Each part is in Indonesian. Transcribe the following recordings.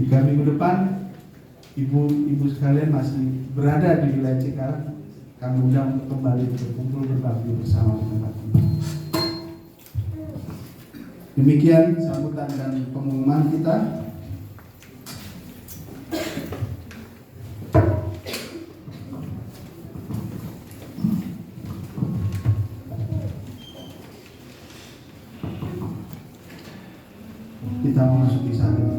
Jika minggu depan ibu-ibu sekalian masih berada di wilayah Cikarang, kami undang untuk kembali berkumpul berbakti bersama di tempat ini. Demikian sambutan dan pengumuman kita. Kita memasuki saat ini.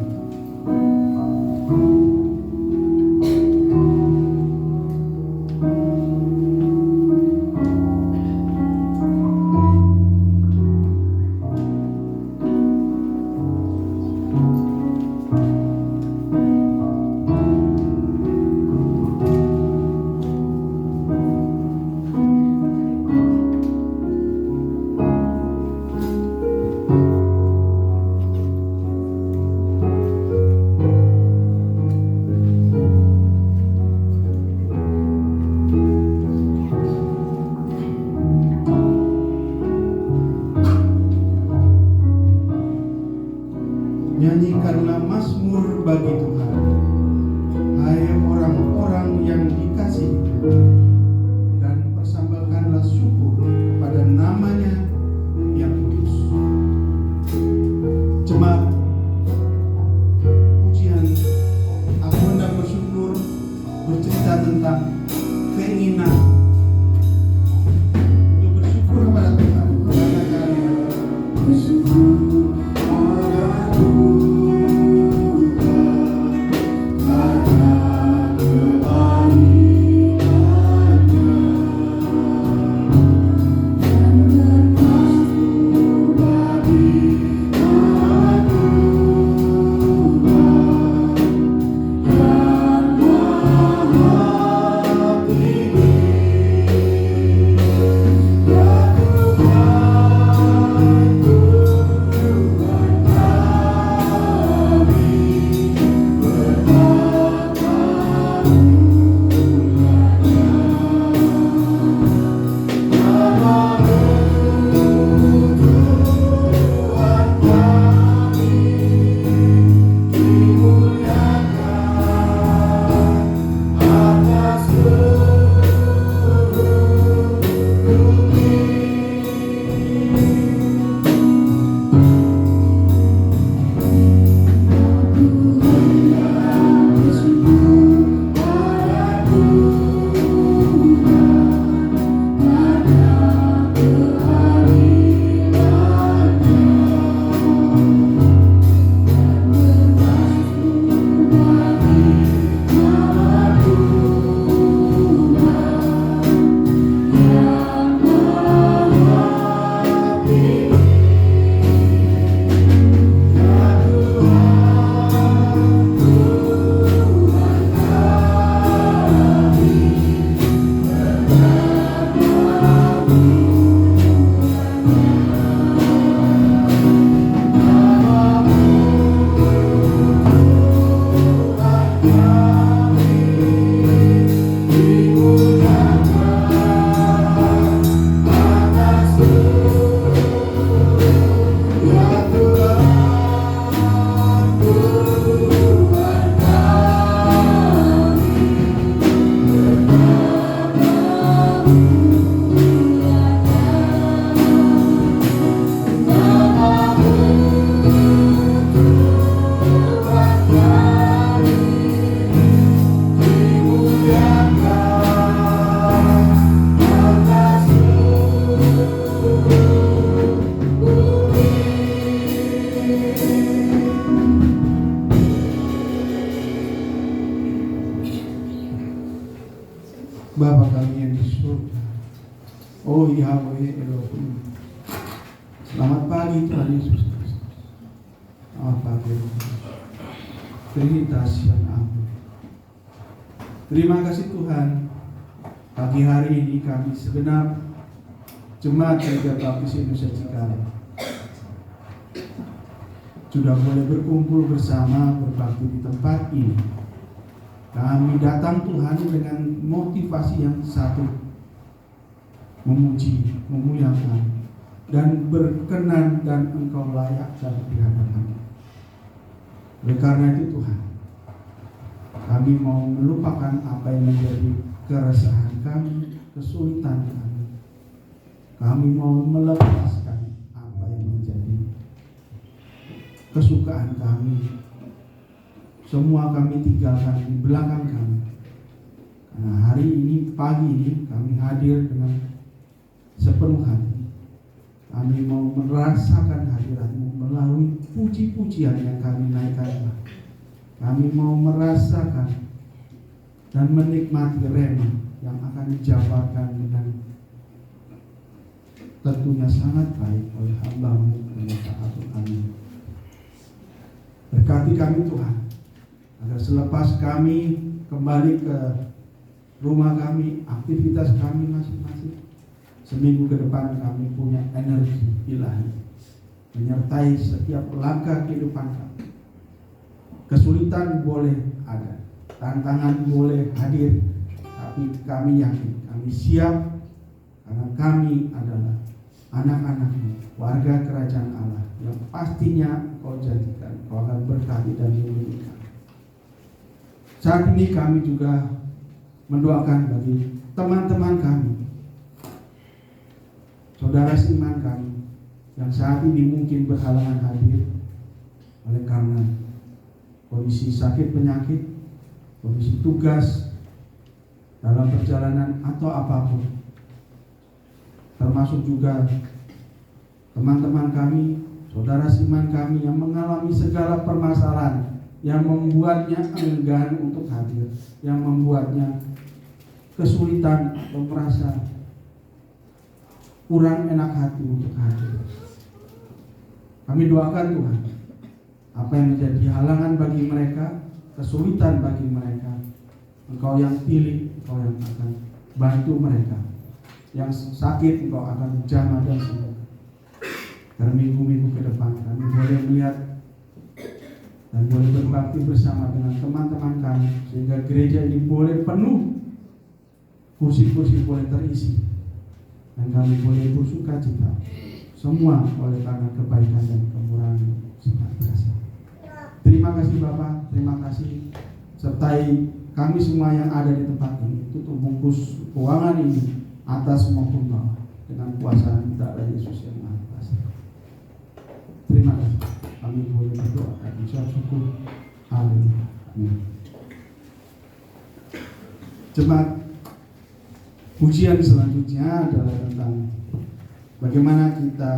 Nyanyikanlah mazmur bagi Tuhan, hai orang-orang yang dikasihi, dan persembahkanlah syukur kepada namanya yang kudus. Jemaat, pujian aku hendak bersyukur bercerita tentang keinginan untuk bersyukur kepada Tuhan karena kalian bersyukur. Bapa kami yang di surga, oh Yahweh Elohim, selamat pagi Tuhan Yesus Kristus. Selamat pagi Trinitas yang agung. Terima kasih Tuhan, pagi hari ini kami segenap Jemaat Gereja Baptis Indonesia Cikarang sudah boleh berkumpul bersama berbakti di tempat ini. Kami datang Tuhan dengan motivasi yang satu, memuji, memuliakan, dan berkenan dan Engkau layak dalam di hadapan. Oleh karena itu Tuhan, Kami mau melupakan apa yang menjadi keresahan kami, kesulitan kami. Kami mau melepaskan apa yang menjadi kesukaan kami. Semua kami tinggalkan di belakang kami. Karena hari ini, pagi ini, kami hadir dengan sepenuh hati. Kami mau merasakan hadirat-Mu melalui puji-pujian yang kami naikkan. Kami mau merasakan dan menikmati rema yang akan dijabarkan dengan tentunya sangat baik oleh hamba-Mu Pendeta kami. Berkati kami Tuhan, agar selepas kami kembali ke rumah kami, aktivitas kami masing-masing, seminggu ke depan kami punya energi ilahi menyertai setiap langkah kehidupan kami. Kesulitan boleh ada, tantangan boleh hadir, tapi kami yakin, kami siap, karena kami adalah anak-anak-Mu, warga kerajaan Allah yang pastinya Kau jadikan, Kau akan berkati dan melindungi kami. Saat ini kami juga mendoakan bagi teman-teman kami, saudara seiman kami yang saat ini mungkin berhalangan hadir oleh karena kondisi sakit penyakit, kondisi tugas dalam perjalanan atau apapun. Termasuk juga teman-teman kami, saudara seiman kami yang mengalami segala permasalahan yang membuatnya enggan untuk hadir, yang membuatnya kesulitan atau merasa kurang enak hati untuk hadir. Kami doakan Tuhan, apa yang menjadi halangan bagi mereka, kesulitan bagi mereka, Engkau yang pilih, Engkau yang akan bantu mereka. Yang sakit Engkau akan jamah dan sembuh. Dan minggu-minggu ke depan kami boleh melihat dan boleh berbakti bersama dengan teman-teman kami, sehingga gereja ini boleh penuh, kursi-kursi boleh terisi, dan kami boleh bersuka cita. Semua oleh karena kebaikan dan kemurahan sangat berasa. Terima kasih Bapak, terima kasih sertai kami semua yang ada di tempat ini. Tutup bungkus keuangan ini atas maupun bawah dengan kuasa darah Yesus yang Maha Kuasa. Terima kasih. Kami boleh berdoa dan ucap syukur. Haleluya. Amin. Jemaat, pujian selanjutnya adalah tentang bagaimana kita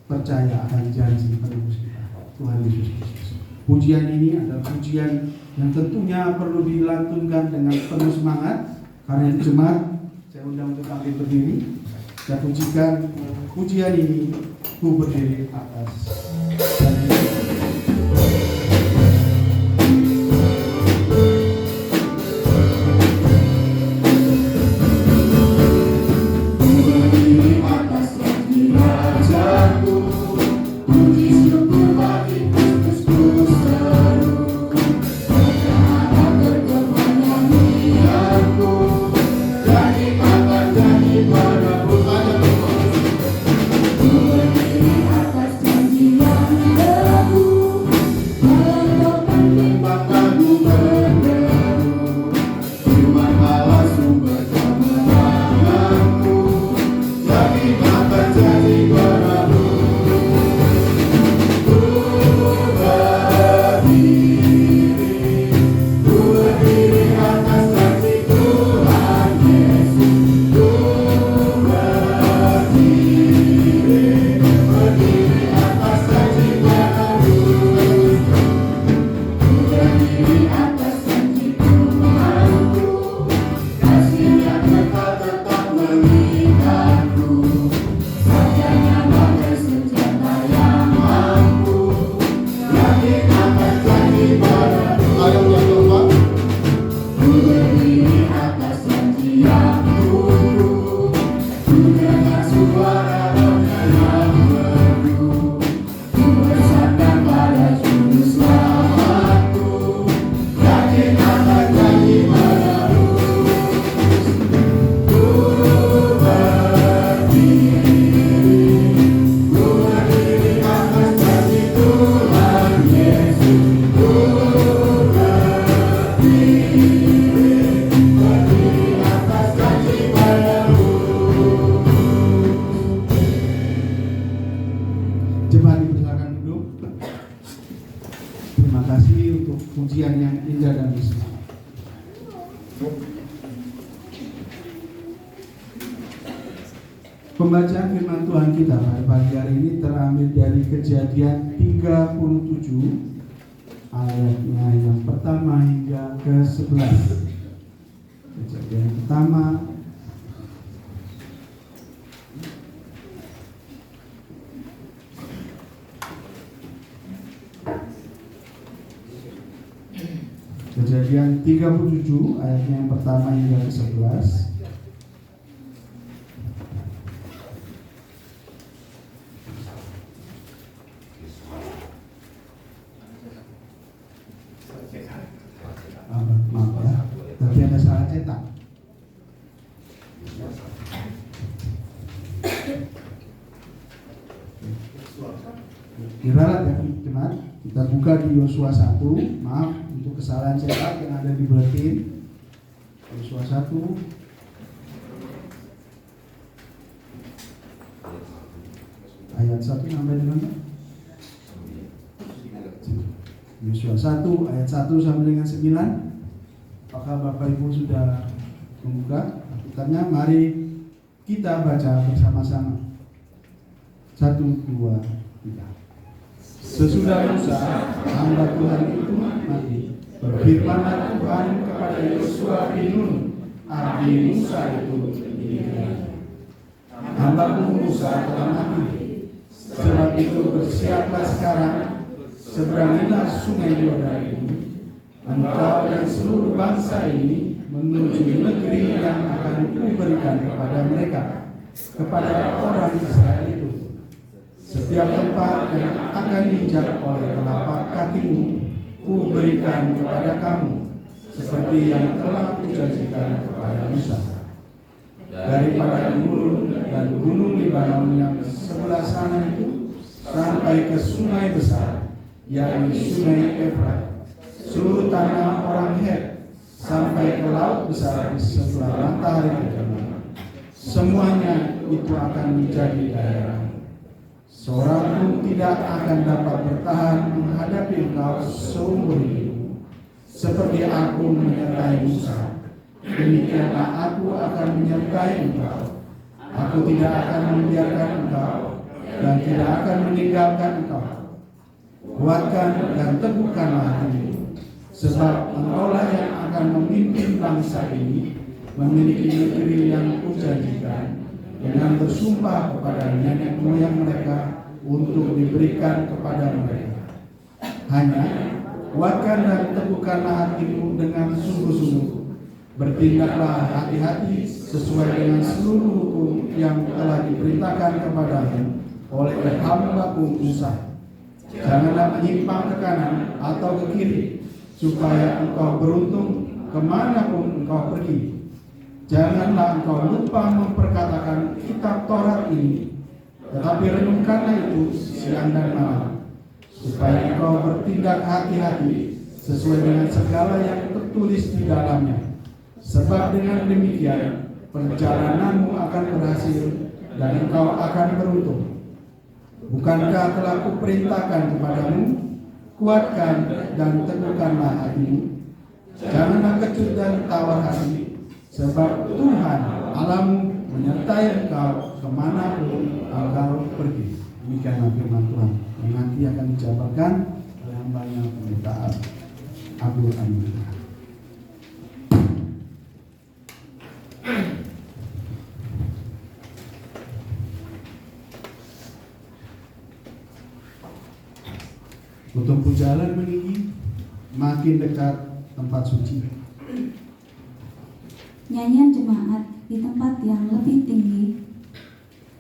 percaya akan janji penebus kita, Tuhan Yesus Kristus. Pujian ini adalah pujian yang tentunya perlu dilantunkan dengan penuh semangat. Karena itu jemaat, saya undang untuk bangkit berdiri. Saya pujikan pujian ini, ku berdiri atas janji. Atas janji yang kasih untuk pujian yang indah dan mesra. Pembacaan firman Tuhan kita pada pagi hari ini terambil dari Kejadian 37 ayatnya yang pertama hingga ke-11. Kejadian pertama Kejadian 37 ayatnya yang pertama hingga ke-11. Maaf ya, tapi ada salah cetak. Diralat ya teman, kita buka di Yosua 1. Maaf untuk kesalahan cetak yang ada di buletin. Yosua 1 ayat 1 sampai dengan Yosua 1 ayat 1 sampai dengan 9. Apakah Bapak Ibu sudah membuka Alkitabnya? Mari kita baca bersama-sama. 1, 2, 3. Sesudah Musa, hamba Tuhan itu mati, berfirmanlah Tuhan kepada Yosua bin Nun, abdi Musa itu, hambaku Musa telah mati. Sebab itu bersiaplah sekarang, seberangilah sungai Yordan ini, engkau dan seluruh bangsa ini menuju negeri yang akan kuberikan kepada mereka, kepada orang Israel itu. Setiap tempat yang akan diinjak oleh telapak kakimu, kuberikan kepada kamu, seperti yang telah kujanjikan kepada Musa. Daripada gurun dan gunung Libanon yang sebelah sana itu, sampai ke sungai besar, yakni sungai Efrat, seluruh tanah orang Het, sampai ke laut besar di sebelah matahari terbenam. Semuanya itu akan menjadi daerah. Seorang pun tidak akan dapat bertahan menghadapi engkau seumur hidup. Seperti aku menyertai Musa, demikianlah aku akan menyertai engkau. Aku tidak akan membiarkan engkau dan tidak akan meninggalkan engkau. Kuatkan dan teguhkanlah hatimu, sebab engkaulah yang akan memimpin bangsa ini memiliki negeri yang kujanjikan dengan bersumpah kepada nenek moyang mereka untuk diberikan kepada mereka. Hanya kuatkan dan teguhkanlah hatimu dengan sungguh-sungguh. Bertindaklah hati-hati sesuai dengan seluruh hukum yang telah diperintahkan kepadamu oleh hamba-Ku Musa. Janganlah menyimpang ke kanan atau ke kiri, supaya engkau beruntung kemanapun engkau pergi. Janganlah engkau lupa memperkatakan kitab Taurat ini, tetapi renungkanlah itu siang dan malam, supaya engkau bertindak hati-hati sesuai dengan segala yang tertulis di dalamnya. Sebab dengan demikian perjalananmu akan berhasil dan engkau akan beruntung. Bukankah telah kuperintahkan kepadamu, kuatkan dan teguhkanlah hatimu. Janganlah kecut dan tawar hati, sebab Tuhan Allahmu menyertai engkau kemanapun engkau pergi. Demikianlah firman Tuhan yang nanti akan dijabarkan oleh hamba-Nya Pendeta Abdul Amin. Untuk jalan meninggi, makin dekat tempat suci. Nyanyian jemaat di tempat yang lebih tinggi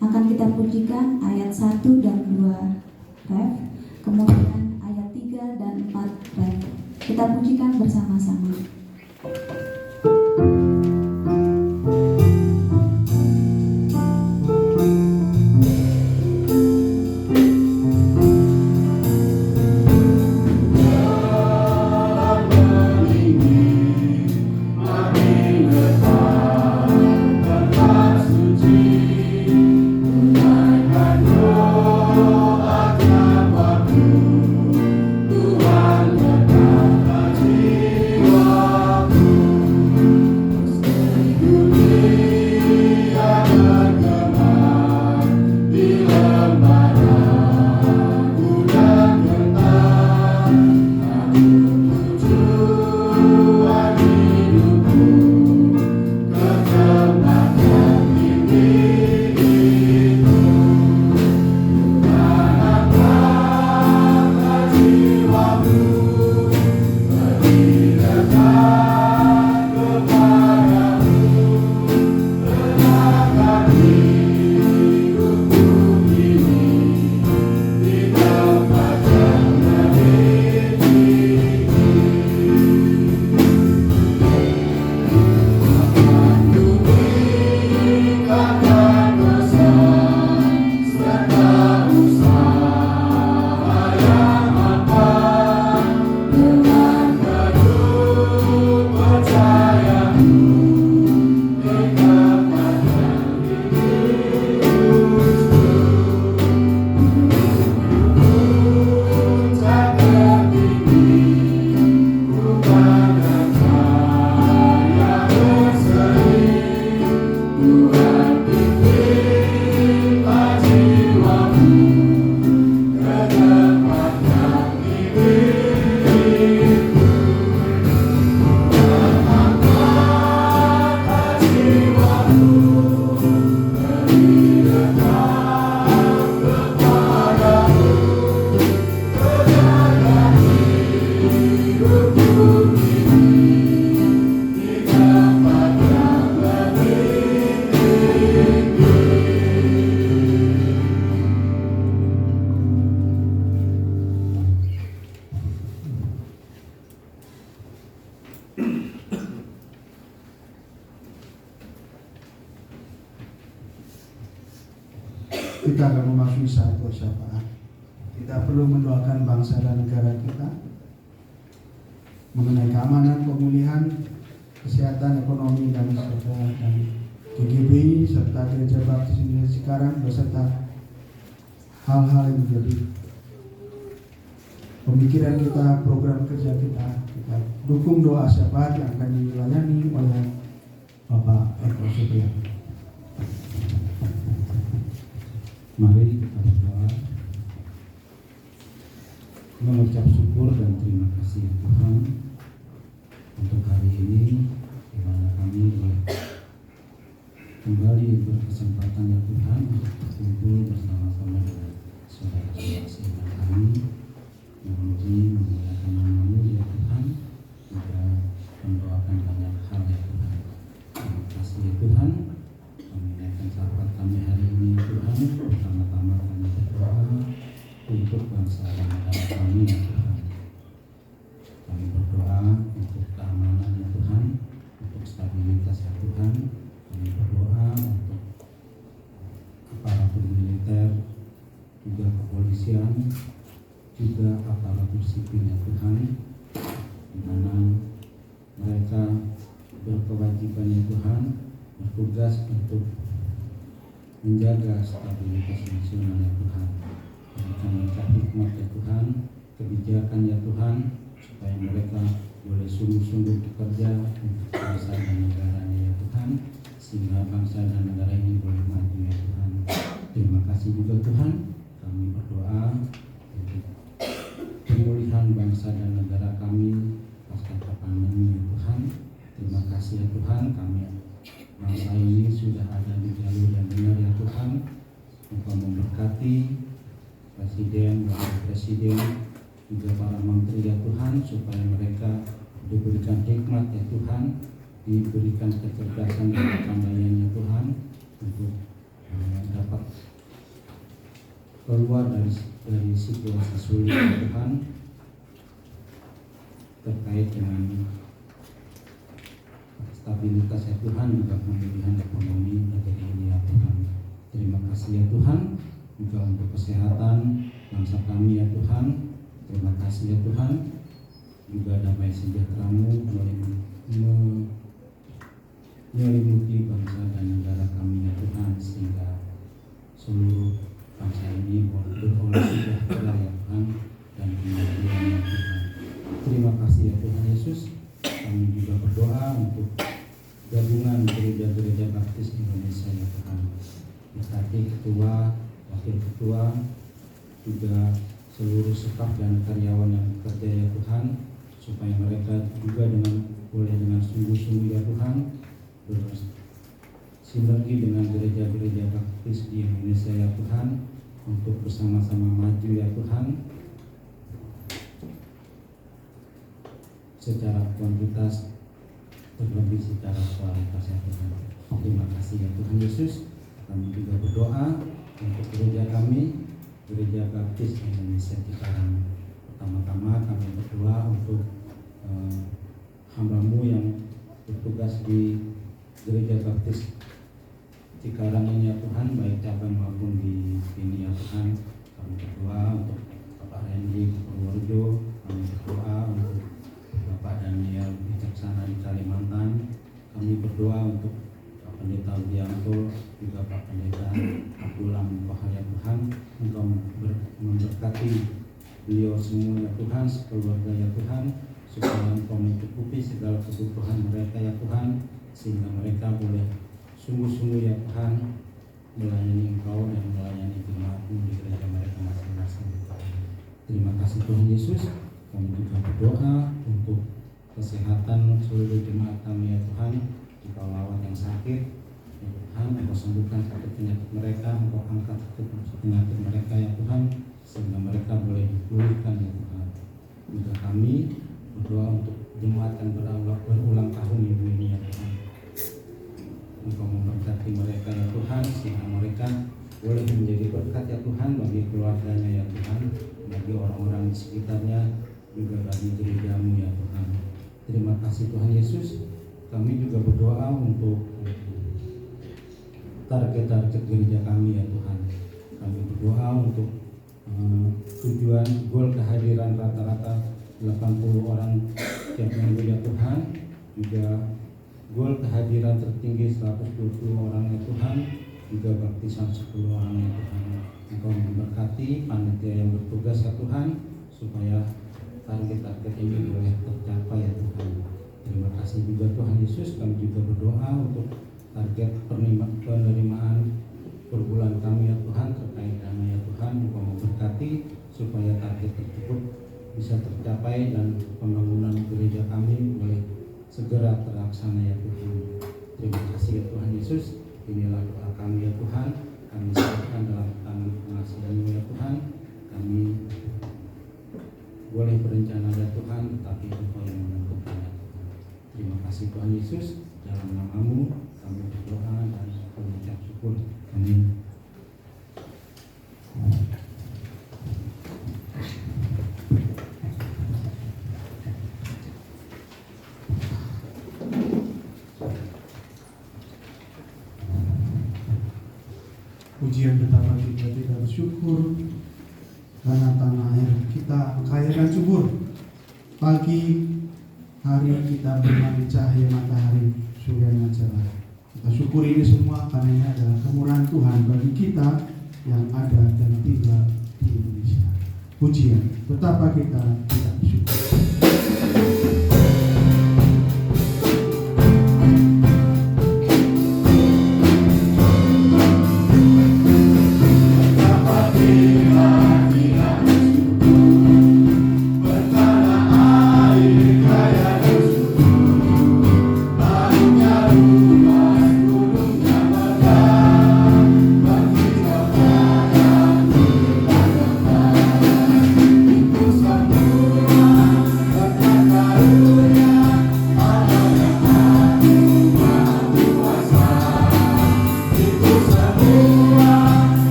akan kita pujikan ayat 1 dan 2 ref, kemudian ayat 3 dan 4 ref. Kita pujikan bersama-sama. Tuhan kita akan memasuki satu syafaat. Kita perlu mendoakan bangsa dan negara kita mengenai keamanan, pemulihan, kesehatan, ekonomi, dan GGBI serta Gereja Baptis Indonesia sekarang beserta hal-hal yang menjadi pemikiran kita, program kerja kita dukung doa syafaat yang akan dilayani oleh Bapak Eko Supriyanto. Mari kita berdoa, mengucap syukur dan terima kasih Tuhan untuk hari ini, di mana kami kembali berkesempatan ya Tuhan untuk berkumpul bersama-sama dengan saudara-saudara seiman kami, memuji memuliakan nama-Mu ya Tuhan, juga mendoakan banyak hal ya Tuhan. Terima kasih ya Tuhan. Kami naikkan syafaat kami hari ini ya Tuhan. Pertama-tama kami berdoa untuk bangsa dan negara kami ya Tuhan. Kami berdoa untuk keamanan ya Tuhan, untuk stabilitas ya Tuhan. Kami berdoa untuk aparatur militer, juga kepolisian, juga aparatur sipil ya Tuhan, di mana mereka berkewajiban ya Tuhan, bertugas untuk menjaga stabilitas nasional ya Tuhan. Berikan mereka hikmat ya Tuhan, kebijakan ya Tuhan, supaya mereka boleh sungguh-sungguh bekerja untuk bangsa dan negaranya ya Tuhan, sehingga bangsa dan negara ini boleh maju ya Tuhan. Terima kasih juga Tuhan. Kami berdoa untuk pemulihan bangsa dan negara kami pasca pandemi ya Tuhan. Terima kasih ya Tuhan, kami bangsa ini sudah ada di jalur yang benar ya Tuhan. Engkau memberkati Presiden, Wakil Presiden, juga para menteri ya Tuhan, supaya mereka diberikan hikmat ya Tuhan, diberikan kecerdasan dan kepandaian ya Tuhan, untuk dapat keluar dari situasi sulit ya Tuhan, terkait dengan stabilitas ya Tuhan, juga pemulihan ekonomi negeri ini ya Tuhan. Terima kasih ya Tuhan, juga untuk kesehatan bangsa kami ya Tuhan. Terima kasih ya Tuhan, juga damai sejahtera-Mu menyelimuti bangsa dan negara kami ya Tuhan, sehingga seluruh bangsa ini beroleh sejahtera ya Tuhan, dan kemudian ya Tuhan. Terima kasih ya Tuhan Yesus. Kami juga berdoa untuk gabungan gereja-gereja Baptis Indonesia ya Tuhan. Berkati ketua, wakil ketua, juga seluruh staf dan karyawan yang bekerja ya Tuhan, supaya mereka juga boleh dengan sungguh-sungguh ya Tuhan bersinergi dengan gereja-gereja Baptis di Indonesia ya Tuhan, untuk bersama-sama maju ya Tuhan, secara kuantitas terlebih secara kualitas ya Tuhan. Terima kasih ya Tuhan Yesus. Kami juga berdoa untuk gereja kami, Gereja Baptis Indonesia Cikarang. Pertama-tama kami berdoa untuk hamba-Mu yang bertugas di Gereja Baptis Cikarang ini ya Tuhan, baik cabang maupun di sini ya Tuhan. Kami berdoa untuk Bapak Randy Purworejo, kami berdoa untuk Bapak Daniel Bijaksana di Kalimantan, kami berdoa untuk Pak Pendeta Widianto, juga Pak Pendeta Abdullah Mukoha ya Tuhan. Engkau memberkati beliau semua ya Tuhan, sekeluarga ya Tuhan, supaya Engkau mencukupi segala kebutuhan mereka ya Tuhan, sehingga mereka boleh sungguh-sungguh ya Tuhan melayani Engkau dan melayani jemaat-Mu di gereja mereka masing-masing. Terima kasih Tuhan Yesus. Kami juga berdoa untuk kesehatan seluruh jemaat kami ya Tuhan. Engkau lawat yang sakit ya Tuhan, Engkau sembuhkan sakit penyakit mereka, Engkau angkat sakit penyakit mereka ya Tuhan, sehingga mereka boleh dipulihkan ya Tuhan. Juga kami berdoa untuk jemaat yang berulang tahun minggu ini ya Tuhan. Engkau memberkati mereka ya Tuhan, sehingga mereka boleh menjadi berkat ya Tuhan bagi keluarganya ya Tuhan, bagi orang-orang di sekitarnya, juga bagi gereja-Mu ya Tuhan. Terima kasih Tuhan Yesus. Kami juga berdoa untuk target-target gereja kami ya Tuhan. kami berdoa untuk tujuan goal kehadiran rata-rata 80 orang tiap minggu ya Tuhan, juga goal kehadiran tertinggi 120 orang ya Tuhan, juga baptisan 10 orang ya Tuhan. Engkau memberkati panitia yang bertugas ya Tuhan, supaya target-target ini boleh tercapai ya Tuhan. Terima kasih juga Tuhan Yesus. Kami juga berdoa untuk target penerimaan per bulan kami ya Tuhan terkait dana ya Tuhan. Engkau memberkati supaya target tersebut bisa tercapai dan pembangunan gereja kami boleh segera terlaksana ya Tuhan. Terima kasih ya Tuhan Yesus. Inilah doa kami ya Tuhan. Kami serahkan dalam tangan pengasihan-Mu ya Tuhan. Kami boleh berencana ya Tuhan, tetapi Engkau yang menentukan ya Tuhan. Terima kasih Tuhan Yesus. Dalam nama-Mu kami berdoa dan mengucap syukur. Amin. Pujian betapa kita bersyukur karena tanah air kita kaya dan subur. Pagi hari kita bermandi cahaya matahari, surya cerah. Kita syukuri ini semua karena ini adalah kemurahan Tuhan bagi kita yang ada dan tinggal di Indonesia. Pujian betapa kita tidak bersyukur.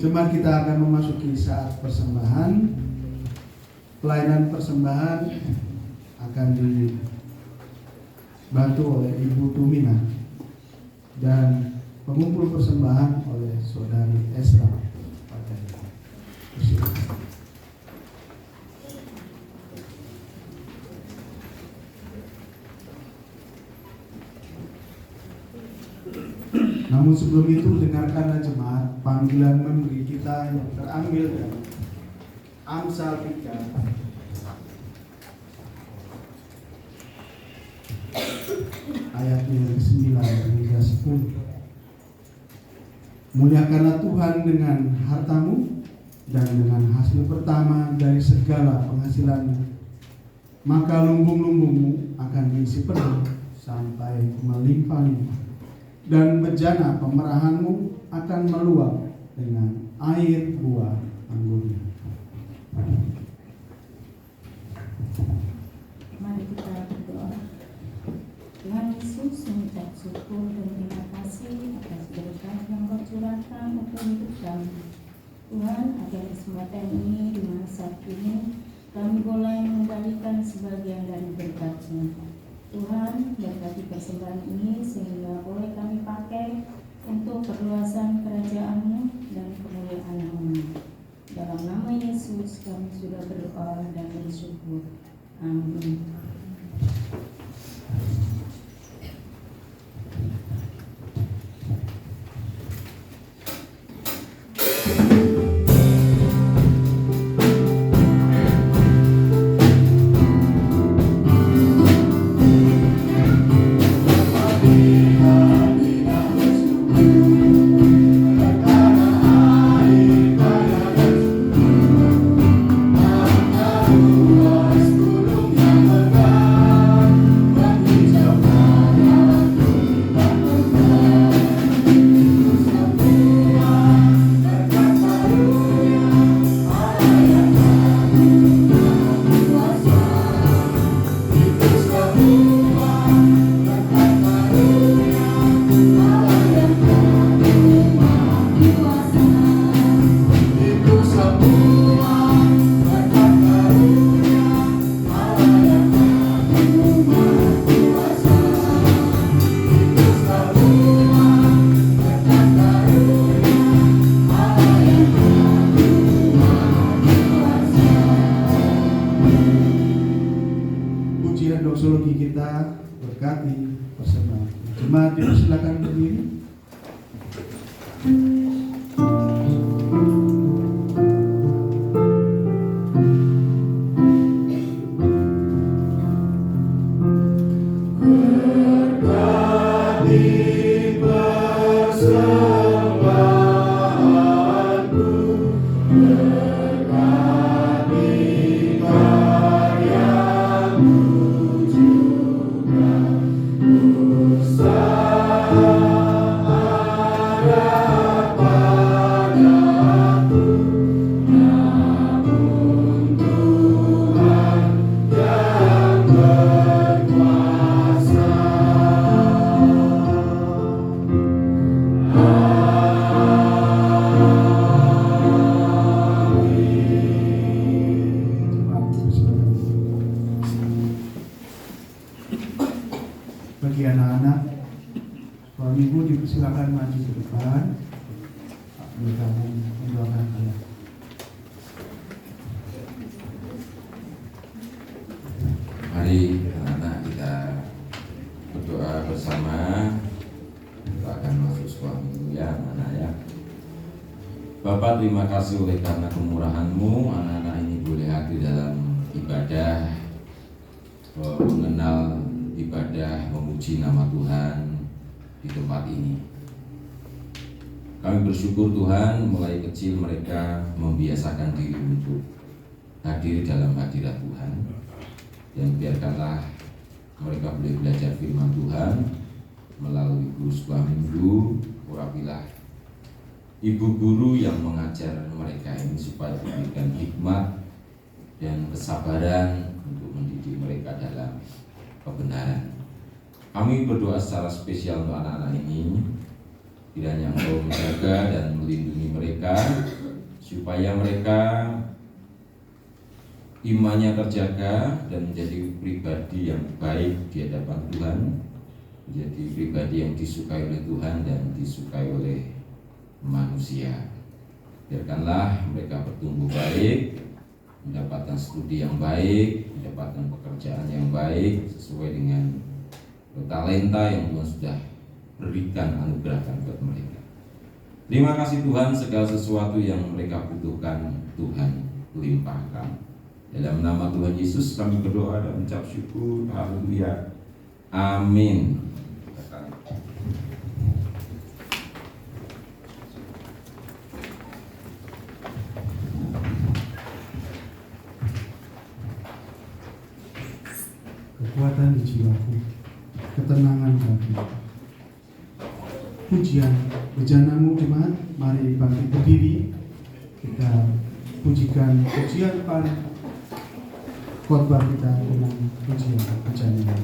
Jemaat kita akan memasuki saat persembahan. Pelayanan persembahan akan dibantu oleh Ibu Tumina dan pengumpul persembahan oleh Saudari Esra. Namun sebelum itu dengarkanlah jemaat panggilan memberi kita yang terambil dari Amsal 3 ayatnya yang ke-9 hingga 10. Muliakanlah Tuhan dengan hartamu dan dengan hasil pertama dari segala penghasilanmu, maka lumbung-lumbungmu akan diisi penuh sampai melimpah-limpah, dan bejana pemerahanmu akan meluap dengan air buah anggurnya. Mari kita berdoa. Tuhan Yesus, mengucap syukur dan terima kasih atas berkat yang Kau curahkan untuk hidup kami. Tuhan, agar kesempatan ini di masa kini kami boleh mengembalikan sebagian dari berkat-Mu. Tuhan, berkati persembahan ini sehingga boleh kami pakai untuk perluasan kerajaan-Mu dan kemuliaan nama-Mu. Dalam nama Yesus kami sudah berdoa dan bersyukur. Amin. Kita doksologi kita, berkati persembahan. Jemaat dipersilakan berdiri. Bagi anak-anak, Bapak Ibu dipersilakan maju ke depan. Mereka mendoakan ayat. Mari anak-anak kita berdoa bersama. Kita akan masuk sekolah minggu ya anak ya. Bapak, terima kasih oleh karena kemurahan-Mu, anak-anak ini boleh hadir dalam ibadah, mengenal ibadah, memuji nama Tuhan di tempat ini. Kami bersyukur Tuhan, mulai kecil mereka membiasakan diri untuk hadir dalam hadirat Tuhan. Dan biarkanlah mereka boleh belajar firman Tuhan melalui guru sekolah minggu. Urapilah ibu guru yang mengajar mereka ini supaya diberikan hikmat dan kesabaran untuk mendidik mereka dalam kebenaran. Kami berdoa secara spesial untuk anak-anak ini, kiranya Engkau menjaga dan melindungi mereka, supaya mereka imannya terjaga dan menjadi pribadi yang baik di hadapan Tuhan, menjadi pribadi yang disukai oleh Tuhan dan disukai oleh manusia. Biarkanlah mereka bertumbuh baik, mendapatkan studi yang baik, mendapatkan pekerjaan yang baik sesuai dengan talenta yang Tuhan sudah berikan, anugerahkan buat mereka. Terima kasih Tuhan, segala sesuatu yang mereka butuhkan Tuhan limpahkan. Dalam nama Tuhan Yesus kami berdoa dan mengucap syukur. Haleluya. Amin. Kekuatan di jiwaku, ketenangan hati. Pujian bejanamu jemaat, mari bangkit berdiri. Kita pujikan pujian pada khotbah kita dengan pujian bejana.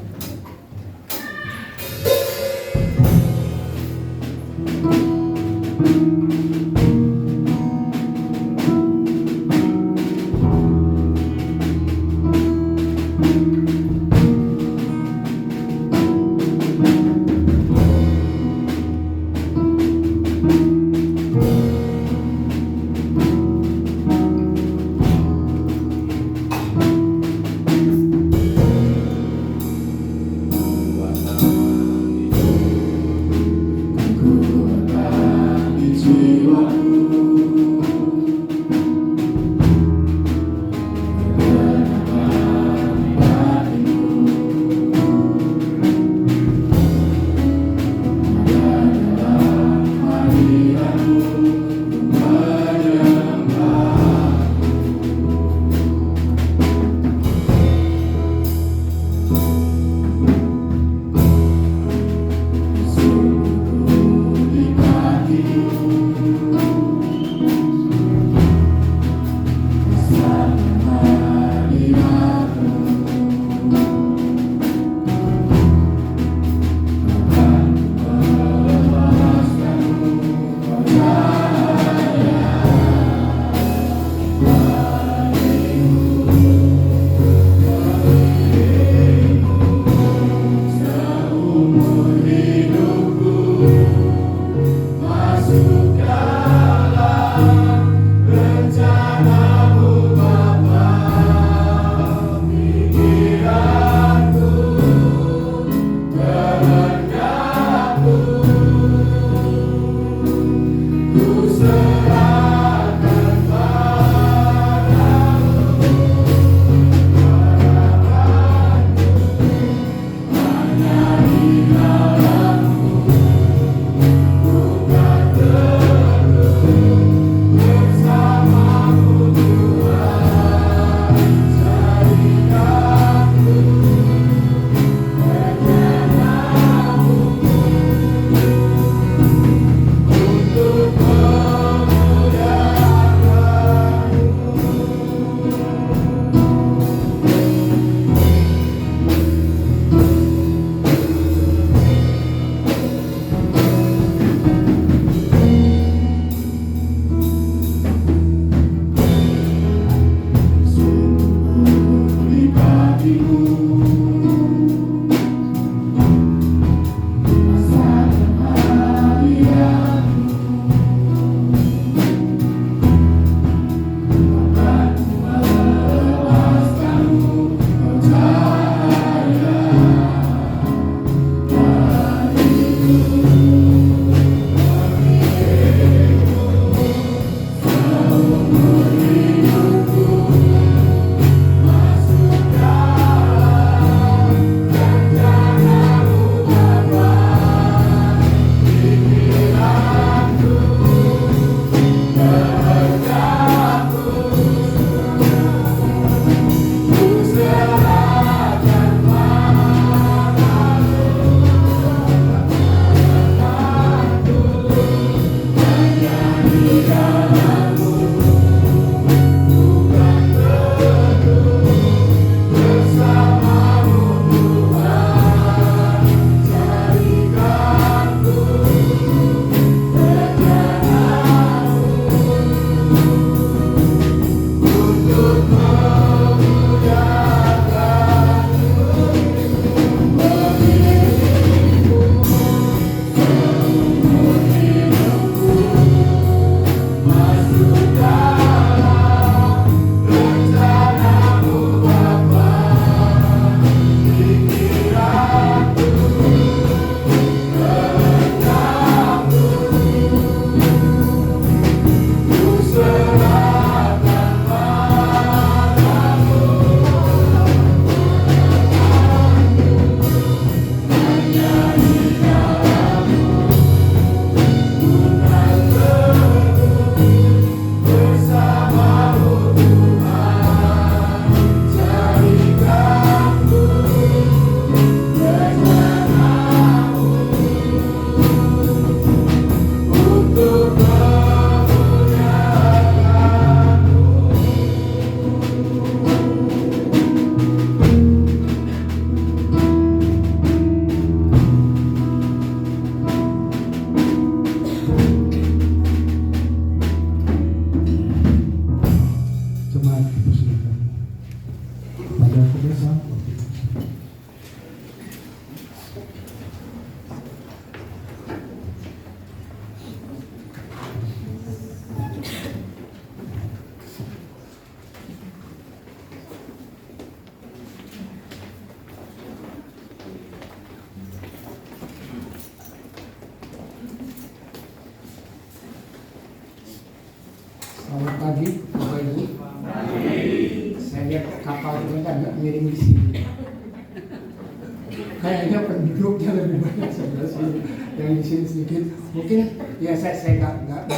kalau mereka nggak ngirim di sini. Kayaknya penduduknya lebih banyak sebelah sini, yang di sini sedikit. Mungkin ya saya nggak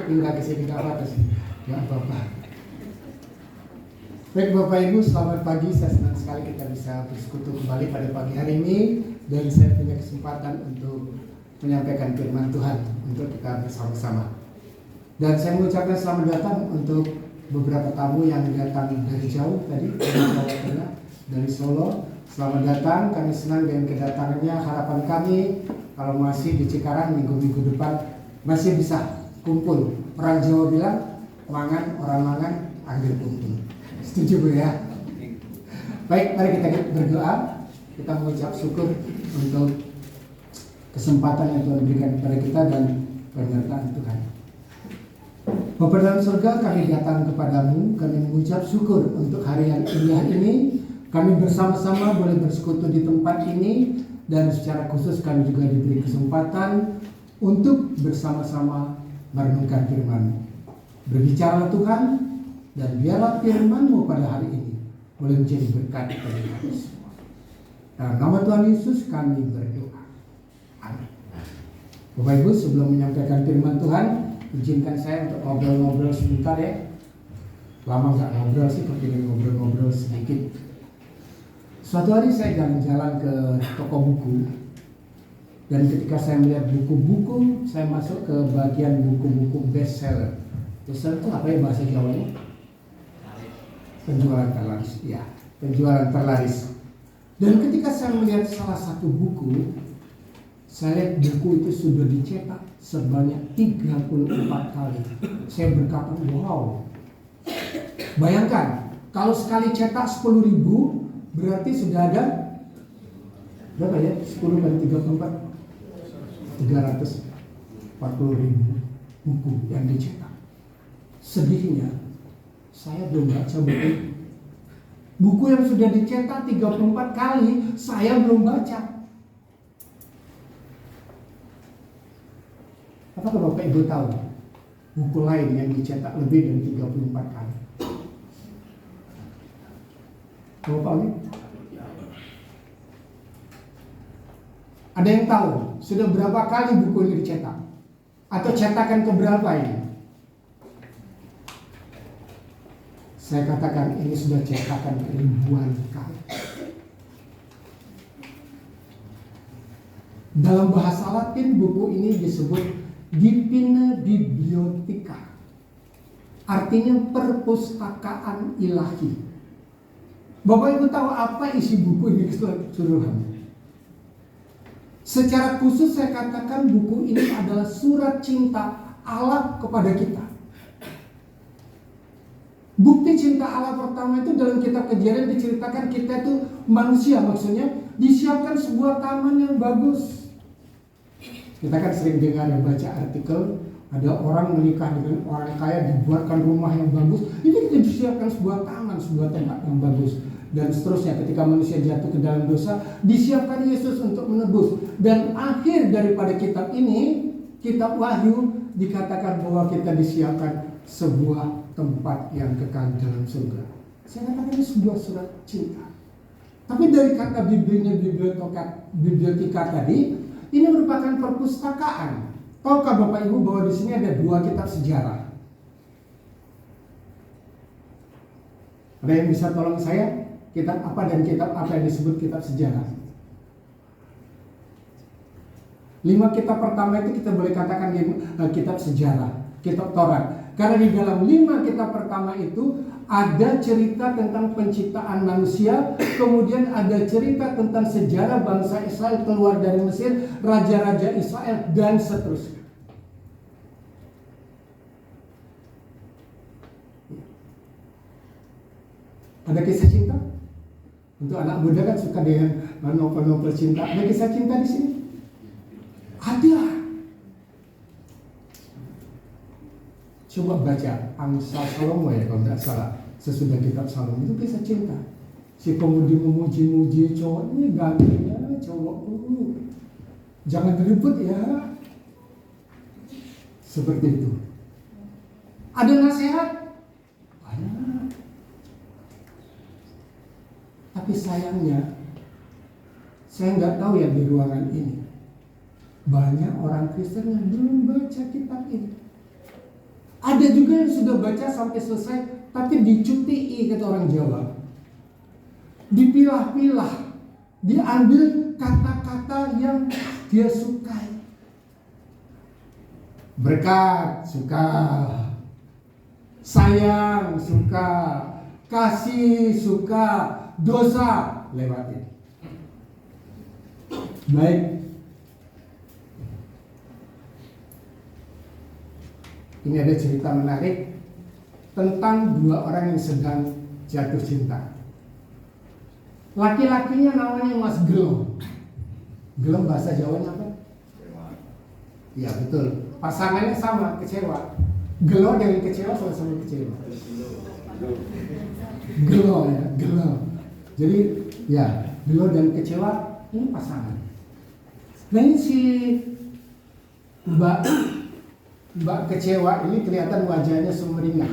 pindah ke sini, nggak apa-apa sih, nggak apa-apa. Baik Bapak Ibu, selamat pagi. Saya senang sekali kita bisa bersekutu kembali pada pagi hari ini, dan saya punya kesempatan untuk menyampaikan firman Tuhan untuk kita bersama-sama. Dan saya mengucapkan selamat datang untuk beberapa tamu yang datang dari jauh tadi, dari Jawa Tengah, dari Solo. Selamat datang, kami senang dengan kedatangannya. Harapan kami kalau masih di Cikarang minggu-minggu depan masih bisa kumpul. Orang Jawa bilang, mangan, orang mangan, ambil kumpul. Setuju Bu ya? Baik, mari kita berdoa. Kita mengucap syukur untuk kesempatan yang Tuhan berikan kepada kita dan penyertaan Tuhan. Bapa dalam surga, kami datang kepadamu. Kami mengucap syukur untuk hari yang indah ini. Kami bersama-sama boleh bersekutu di tempat ini, dan secara khusus kami juga diberi kesempatan untuk bersama-sama merenungkan firman-Mu. Berbicara Tuhan, dan biarlah firman-Mu pada hari ini boleh menjadi berkat bagi kami semua. Dalam nama Tuhan Yesus kami berdoa. Amin. Bapak Ibu, sebelum menyampaikan firman Tuhan, izinkan saya untuk ngobrol-ngobrol sebentar ya. Lama nggak ngobrol sih, kepingin ngobrol-ngobrol sedikit. Suatu hari saya jalan-jalan ke toko buku, dan ketika saya melihat buku-buku, saya masuk ke bagian buku-buku bestseller. Bestseller itu apa ya bahasa Jawanya? Penjualan terlaris, ya, penjualan terlaris. Dan ketika saya melihat salah satu buku, saya lihat buku itu sudah dicetak sebanyak 34 kali. Saya berkata, wow. Bayangkan, kalau sekali cetak 10.000, berarti sudah ada berapa ya? 10 kali 34, 340.000 buku yang dicetak. Sedihnya, saya belum baca buku yang sudah dicetak 34 kali, saya belum baca. Apakah Bapak Ibu tahu buku lain yang dicetak lebih dari 34 kali? Bapak ini? Ada yang tahu sudah berapa kali buku ini dicetak? Atau cetakan keberapa ini? Saya katakan ini sudah cetakan ribuan kali. Dalam bahasa Latin buku ini disebut Divina Bibliotheca. Artinya perpustakaan ilahi. Bapak Ibu tahu apa isi buku ini keseluruhan? Secara khusus saya katakan buku ini adalah surat cinta Allah kepada kita. Bukti cinta Allah pertama itu dalam kitab Kejadian diceritakan kita itu manusia, maksudnya disiapkan sebuah taman yang bagus. Kita kan sering dengar yang baca artikel, ada orang menikah dengan orang kaya, dibuatkan rumah yang bagus. Ini kita disiapkan sebuah taman, sebuah tempat yang bagus. Dan seterusnya, ketika manusia jatuh ke dalam dosa, disiapkan Yesus untuk menebus. Dan akhir daripada kitab ini, kitab Wahyu, dikatakan bahwa kita disiapkan sebuah tempat yang kekal dalam surga. Saya katakan ini sebuah surat cinta. Tapi dari kata Biblinya biblioteca tadi, ini merupakan perpustakaan. Tahukah Bapak Ibu bahwa di sini ada 2 kitab sejarah? Ada yang bisa tolong saya? Kitab apa dan kitab apa yang disebut kitab sejarah? 5 kitab pertama itu kita boleh katakan kitab sejarah, kitab Taurat. Karena di dalam 5 kitab pertama itu ada cerita tentang penciptaan manusia, kemudian ada cerita tentang sejarah bangsa Israel keluar dari Mesir, raja-raja Israel, dan seterusnya. Ada kisah cinta? Untuk anak muda kan suka dengan novel-novel cinta. Ada kisah cinta di sini? Ada. Coba baca Amsal Salomo ya kalau tidak salah. Sesudah kitab Salomo itu kisah cinta. Si pemudi memuji-muji cowok, ini gantengnya cowokku, jangan direbut ya. Seperti itu. Ada nasihat? Banyak. Tapi sayangnya, saya nggak tahu ya di ruangan ini, banyak orang Kristen yang belum baca kitab ini. Ada juga yang sudah baca sampai selesai, tapi dicuti, kata orang Jawa. Dipilah-pilah, diambil kata-kata yang dia sukai. Berkat, suka. Sayang, suka. Kasih, suka. Dosa, lewatin. Baik. Ini ada cerita menarik tentang dua orang yang sedang jatuh cinta. Laki-lakinya namanya Mas Gelom. Gelom bahasa Jawanya apa? Ya betul. Pasangannya sama, kecewa. Gelo dengan kecewa sama-sama kecewa. Gelo ya, gelo. Jadi ya, gelo dan kecewa ini pasangan. Nah ini si Mbak kecewa ini kelihatan wajahnya sumringah.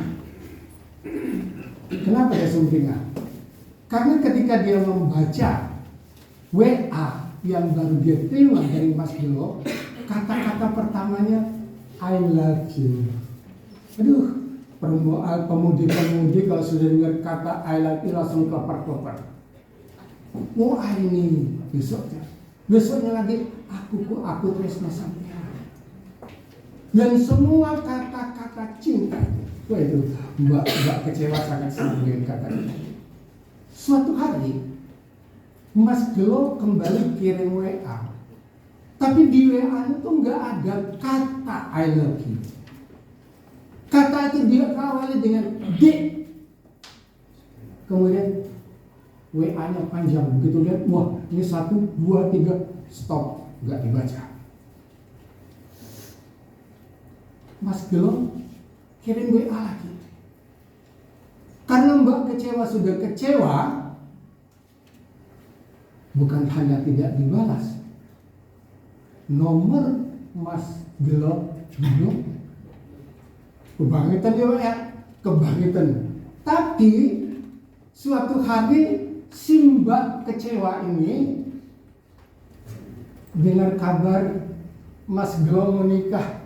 Kenapa dia sumringah? Karena ketika dia membaca WA yang baru dia terima dari Mas Gelo, kata-kata pertamanya I love you. Aduh, pemudi-pemudi kalau sudah dengar kata I love you langsung kelopar-kelopar. Oh ini besoknya lagi aku tresno sampean. Dan semua kata-kata cinta. Wah itu Mbak kecewa sangat senang dengan kata itu. Suatu hari Mas Gelo kembali kirim WA, tapi di WA itu nggak ada kata I love you. Kata itu dia awali dengan D. Kemudian WA-nya panjang, begitu lihat, wah ini 1, 2, 3, stop, nggak dibaca. Mas Gelo kirim WA lagi. Karena Mbak kecewa sudah kecewa, bukan hanya tidak dibalas, nomor Mas Gelo belum. Kebangetan dia WA, kebangetan. Tapi suatu hari si Mbak kecewa ini dengar kabar Mas Gelo menikah.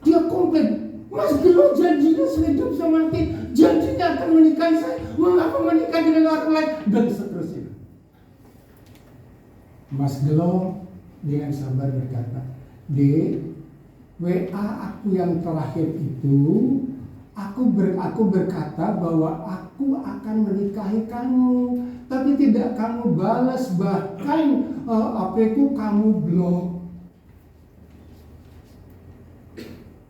Dia komplain, Mas Gelo janjinya sehidup semati, janjinya akan menikahi saya, mengapa menikah dengan orang lain, dan seterusnya. Mas Gelo dengan sabar berkata, di WA aku yang terakhir itu, aku berkata bahwa aku akan menikahi kamu, tapi tidak kamu balas, bahkan kamu blok.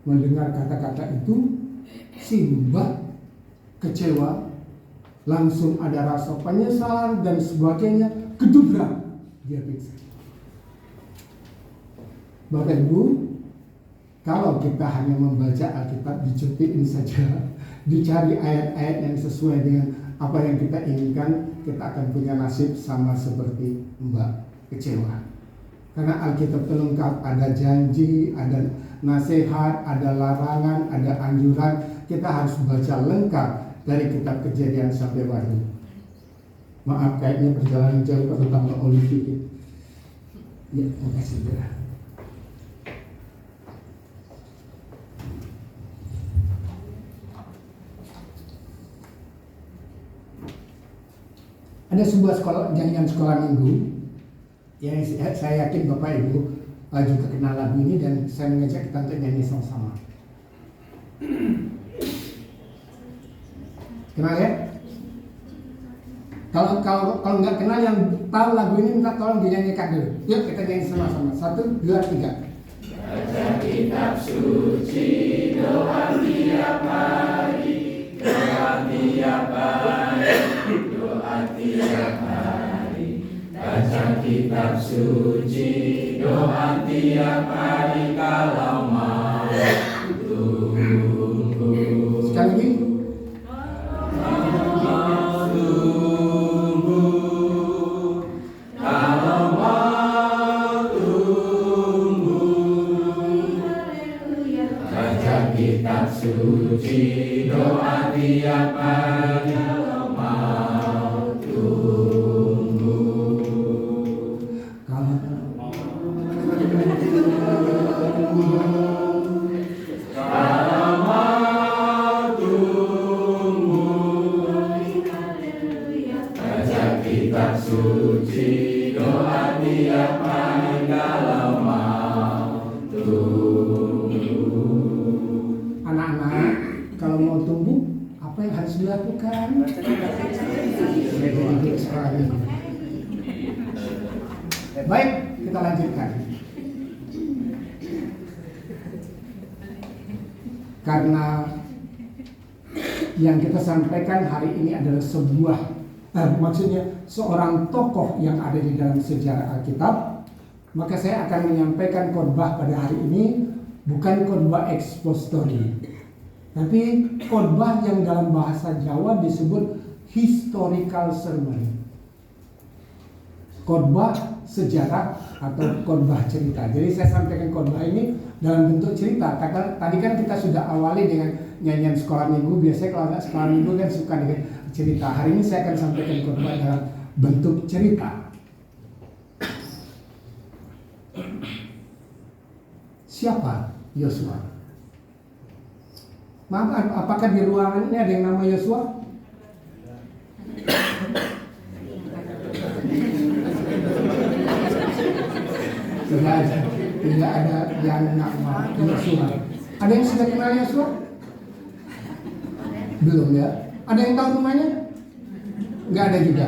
Mendengar kata-kata itu, si Mbak kecewa, langsung ada rasa penyesalan dan sebagainya, kedubrak, dia pingsan. Bapak Ibu, kalau kita hanya membaca Alkitab, dicutiin saja, dicari ayat-ayat yang sesuai dengan apa yang kita inginkan, kita akan punya nasib sama seperti Mbak kecewa. Karena Alkitab itu lengkap, ada janji, ada nasihat, ada larangan, ada anjuran. Kita harus baca lengkap dari kitab Kejadian sampai Wahyu. Maaf, kayaknya perjalanan jauh atau tambah olimpik. Ya, terima kasih. Ada sebuah janjian sekolah minggu yang saya yakin Bapak Ibu juga kenal lagu ini, dan saya mengajak kita untuk nyanyi sama-sama. Kenal ya? Kalau nggak kenal, yang tahu lagu ini minta tolong dinyanyikan dulu. Yuk kita nyanyi sama-sama. 1, 2, 3. Baca kitab suci, doa tiap hari, doa tiap hari, doa tiap hari. Baca kitab suci, doa tiap hari, kalau mau tunggu. Sekali lagi. Suci, doa tiap hari, kitab suci, doa tiap hari kalau mau tumbuh. Anak-anak, kalau mau tumbuh, apa yang harus dilakukan? Baik, kita lanjutkan. Karena yang kita sampaikan hari ini adalah maksudnya seorang tokoh yang ada di dalam sejarah Alkitab, maka saya akan menyampaikan khotbah pada hari ini bukan khotbah expository, tapi khotbah yang dalam bahasa Jawa disebut historical sermon, khotbah sejarah atau khotbah cerita. Jadi saya sampaikan khotbah ini dalam bentuk cerita. Tadi kan kita sudah awali dengan nyanyian sekolah minggu. Biasanya kalau anak sekolah minggu kan suka dengan cerita. Hari ini saya akan sampaikan khotbah dalam bentuk cerita. Siapa Yosua? Maaf, apakah di ruangan ini ada yang nama Yosua? Tidak ada yang nama Yosua. Ada yang sudah kenal Yosua? Belum ya? Ada yang tahu rumahnya? Nggak ada juga.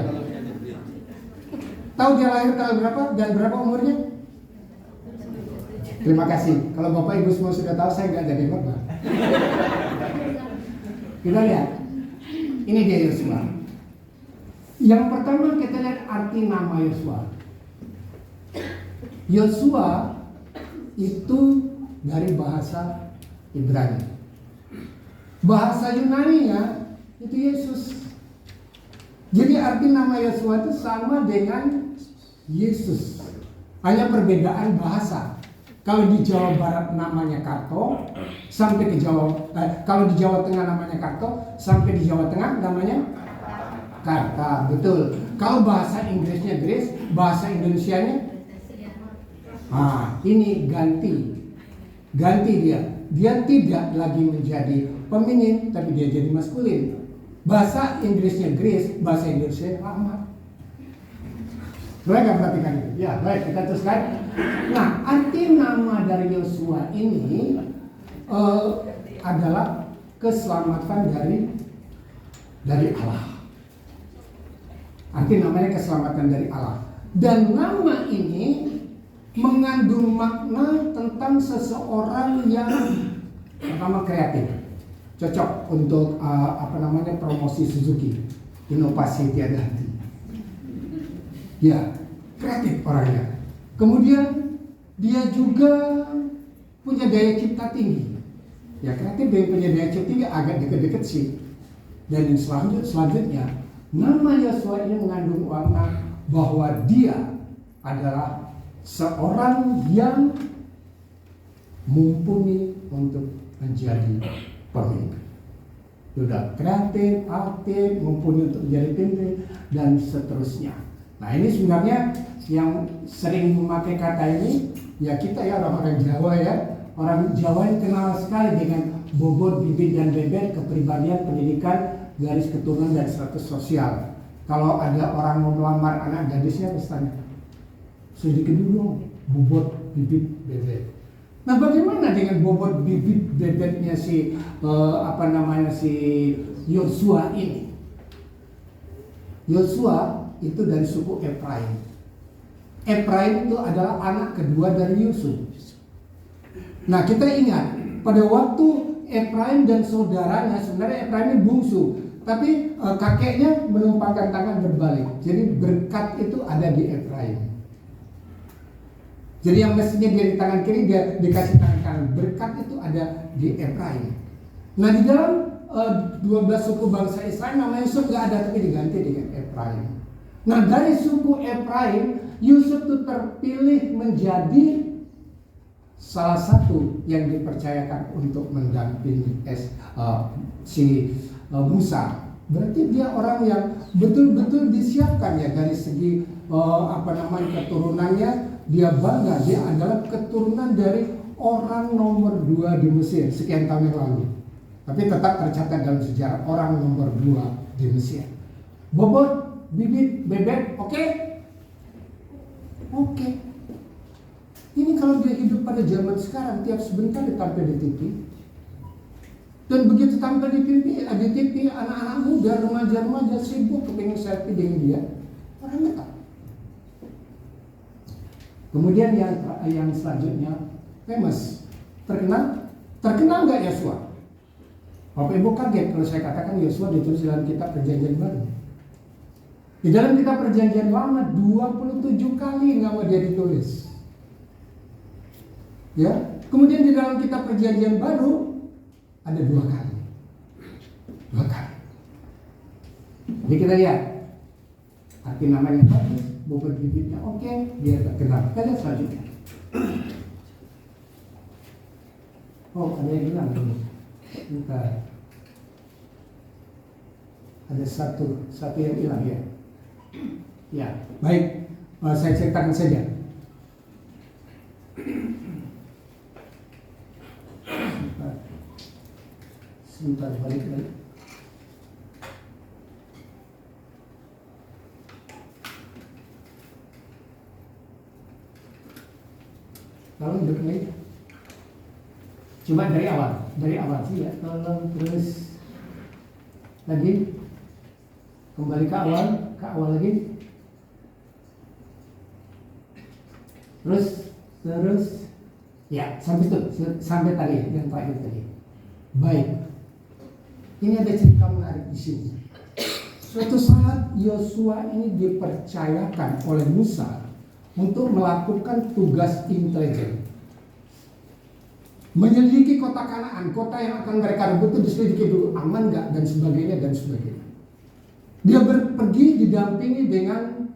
Tahu dia lahir tanggal berapa dan berapa umurnya? Terima kasih. Kalau Bapak Ibu semua sudah tahu, saya nggak jadi khotbah. Kita lihat. Ini dia Yosua. Yang pertama kita lihat arti nama Yosua. Yosua itu dari bahasa Ibrani. Bahasa Yunani-nya itu Yesus. Jadi arti nama Yosua itu sama dengan Yesus. Hanya perbedaan bahasa. Kalau di Jawa Barat namanya Karto, sampai ke kalau di Jawa Tengah namanya Karto, sampai di Jawa Tengah namanya Karta. Betul. Kalau bahasa Inggrisnya Grace, bahasa Indonesianya ini ganti dia. Dia tidak lagi menjadi feminin, tapi dia jadi maskulin. Bahasa Inggrisnya Grace, bahasa Indonesia Rahmat. Boleh nggak perhatikan itu? Ya, baik, kita teruskan. Nah, arti nama dari Yosua ini adalah keselamatan dari Allah. Arti namanya keselamatan dari Allah. Dan nama ini mengandung makna tentang seseorang yang pertama kreatif, cocok untuk promosi Suzuki, inovasi tiada henti. Ya, kreatif orangnya. Kemudian dia juga punya daya cipta tinggi. Ya, kreatif dan punya daya cipta tinggi agak deket-deket sih. Dan yang selanjutnya, nama Yosua ini mengandung makna bahwa dia adalah seorang yang mumpuni untuk menjadi pemimpin. Sudah kreatif, aktif, mumpuni untuk menjadi pemimpin, dan seterusnya. Nah, ini sebenarnya yang sering memakai kata ini ya kita ya orang-orang Jawa ya. Orang Jawa yang kenal sekali dengan bobot, bibit, dan bebet, kepribadian, pendidikan, garis keturunan, dan status sosial. Kalau ada orang mau melamar anak gadisnya, pasti sedikit dulu bobot, bibit, bebet. Nah, bagaimana dengan bobot, bibit, bebetnya si Yosua ini? Yosua itu dari suku Efraim. Efraim itu adalah anak kedua dari Yusuf. Nah, kita ingat pada waktu Efraim dan saudaranya, sebenarnya Efraim ini bungsu, tapi kakeknya menumpangkan tangan berbalik. Jadi berkat itu ada di Efraim. Jadi yang mestinya dia di tangan kiri, dia dikasih tangan kanan. Berkat itu ada di Efraim. Nah, di dalam 12 suku bangsa Israel nama Yusuf nggak ada, tapi diganti dengan Efraim. Nah, dari suku Efraim, Yusuf itu terpilih menjadi salah satu yang dipercayakan untuk mendampingi Musa. Berarti dia orang yang betul-betul disiapkan ya dari segi keturunannya. Dia bangga, dia adalah keturunan dari orang nomor 2 di Mesir sekian tahun yang lalu. Tapi tetap tercatat dalam sejarah orang nomor 2 di Mesir. Bobot bibit bebek, oke? Oke. Ini kalau dia hidup pada zaman sekarang, tiap sebentar ditampil di TV. Dan begitu tampil di TV, anak-anak muda, remaja-remaja sibuk kepingin selfie dengan dia. Orang nggak tahu. Kemudian yang selanjutnya, famous, terkenal nggak Yosua? Bapak Ibu kaget kalau saya katakan Yosua ditulis dalam kitab Perjanjian Baru. Di dalam kitab Perjanjian Lama 27 kali nama dia ditulis. Ya, kemudian di dalam kitab Perjanjian Baru ada 2 kali. 2 kali. Jadi kita lihat arti namanya bagus, bobot bibitnya oke, dia terkenal. Kita lihat selanjutnya. Oh, ada yang bilang dulu. Bentar. Ada satu yang hilang ya. Ya, baik. Saya ceritakan saja. Sebentar balik lagi. Tolong duduk lagi. Cuma dari awal sih ya. Tolong terus lagi. Kembali ke awal lagi. Terus ya, sampai tadi yang terakhir tadi. Baik. Ini ada cerita menarik di sini. Suatu saat Yosua ini dipercayakan oleh Musa untuk melakukan tugas intelijen, menyelidiki kota Kanaan, kota yang akan mereka rebut itu diselidiki dulu, aman nggak dan sebagainya. Dia pergi didampingi dengan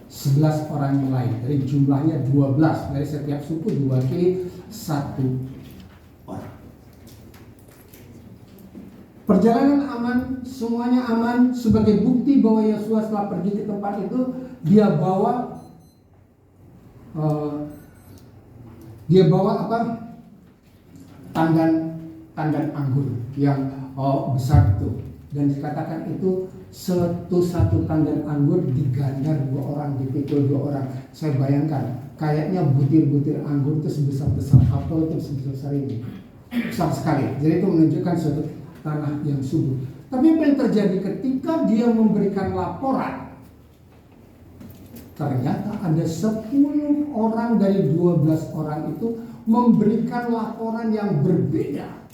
11 orang yang lain, dari jumlahnya 12, dari setiap suku diwakili 1 orang. Perjalanan aman, semuanya aman. Sebagai bukti bahwa Yosua setelah pergi ke tempat itu, dia bawa apa? Tandan anggur yang besar itu. Dan dikatakan itu satu tandan anggur digandar 2 orang, dipikul 2 orang. Saya bayangkan, kayaknya butir-butir anggur itu sebesar apel itu sebesar ini, besar sekali. Jadi itu menunjukkan suatu tanah yang subur. Tapi apa yang terjadi ketika dia memberikan laporan? Ternyata ada 10 orang dari 12 orang itu memberikan laporan yang berbeda.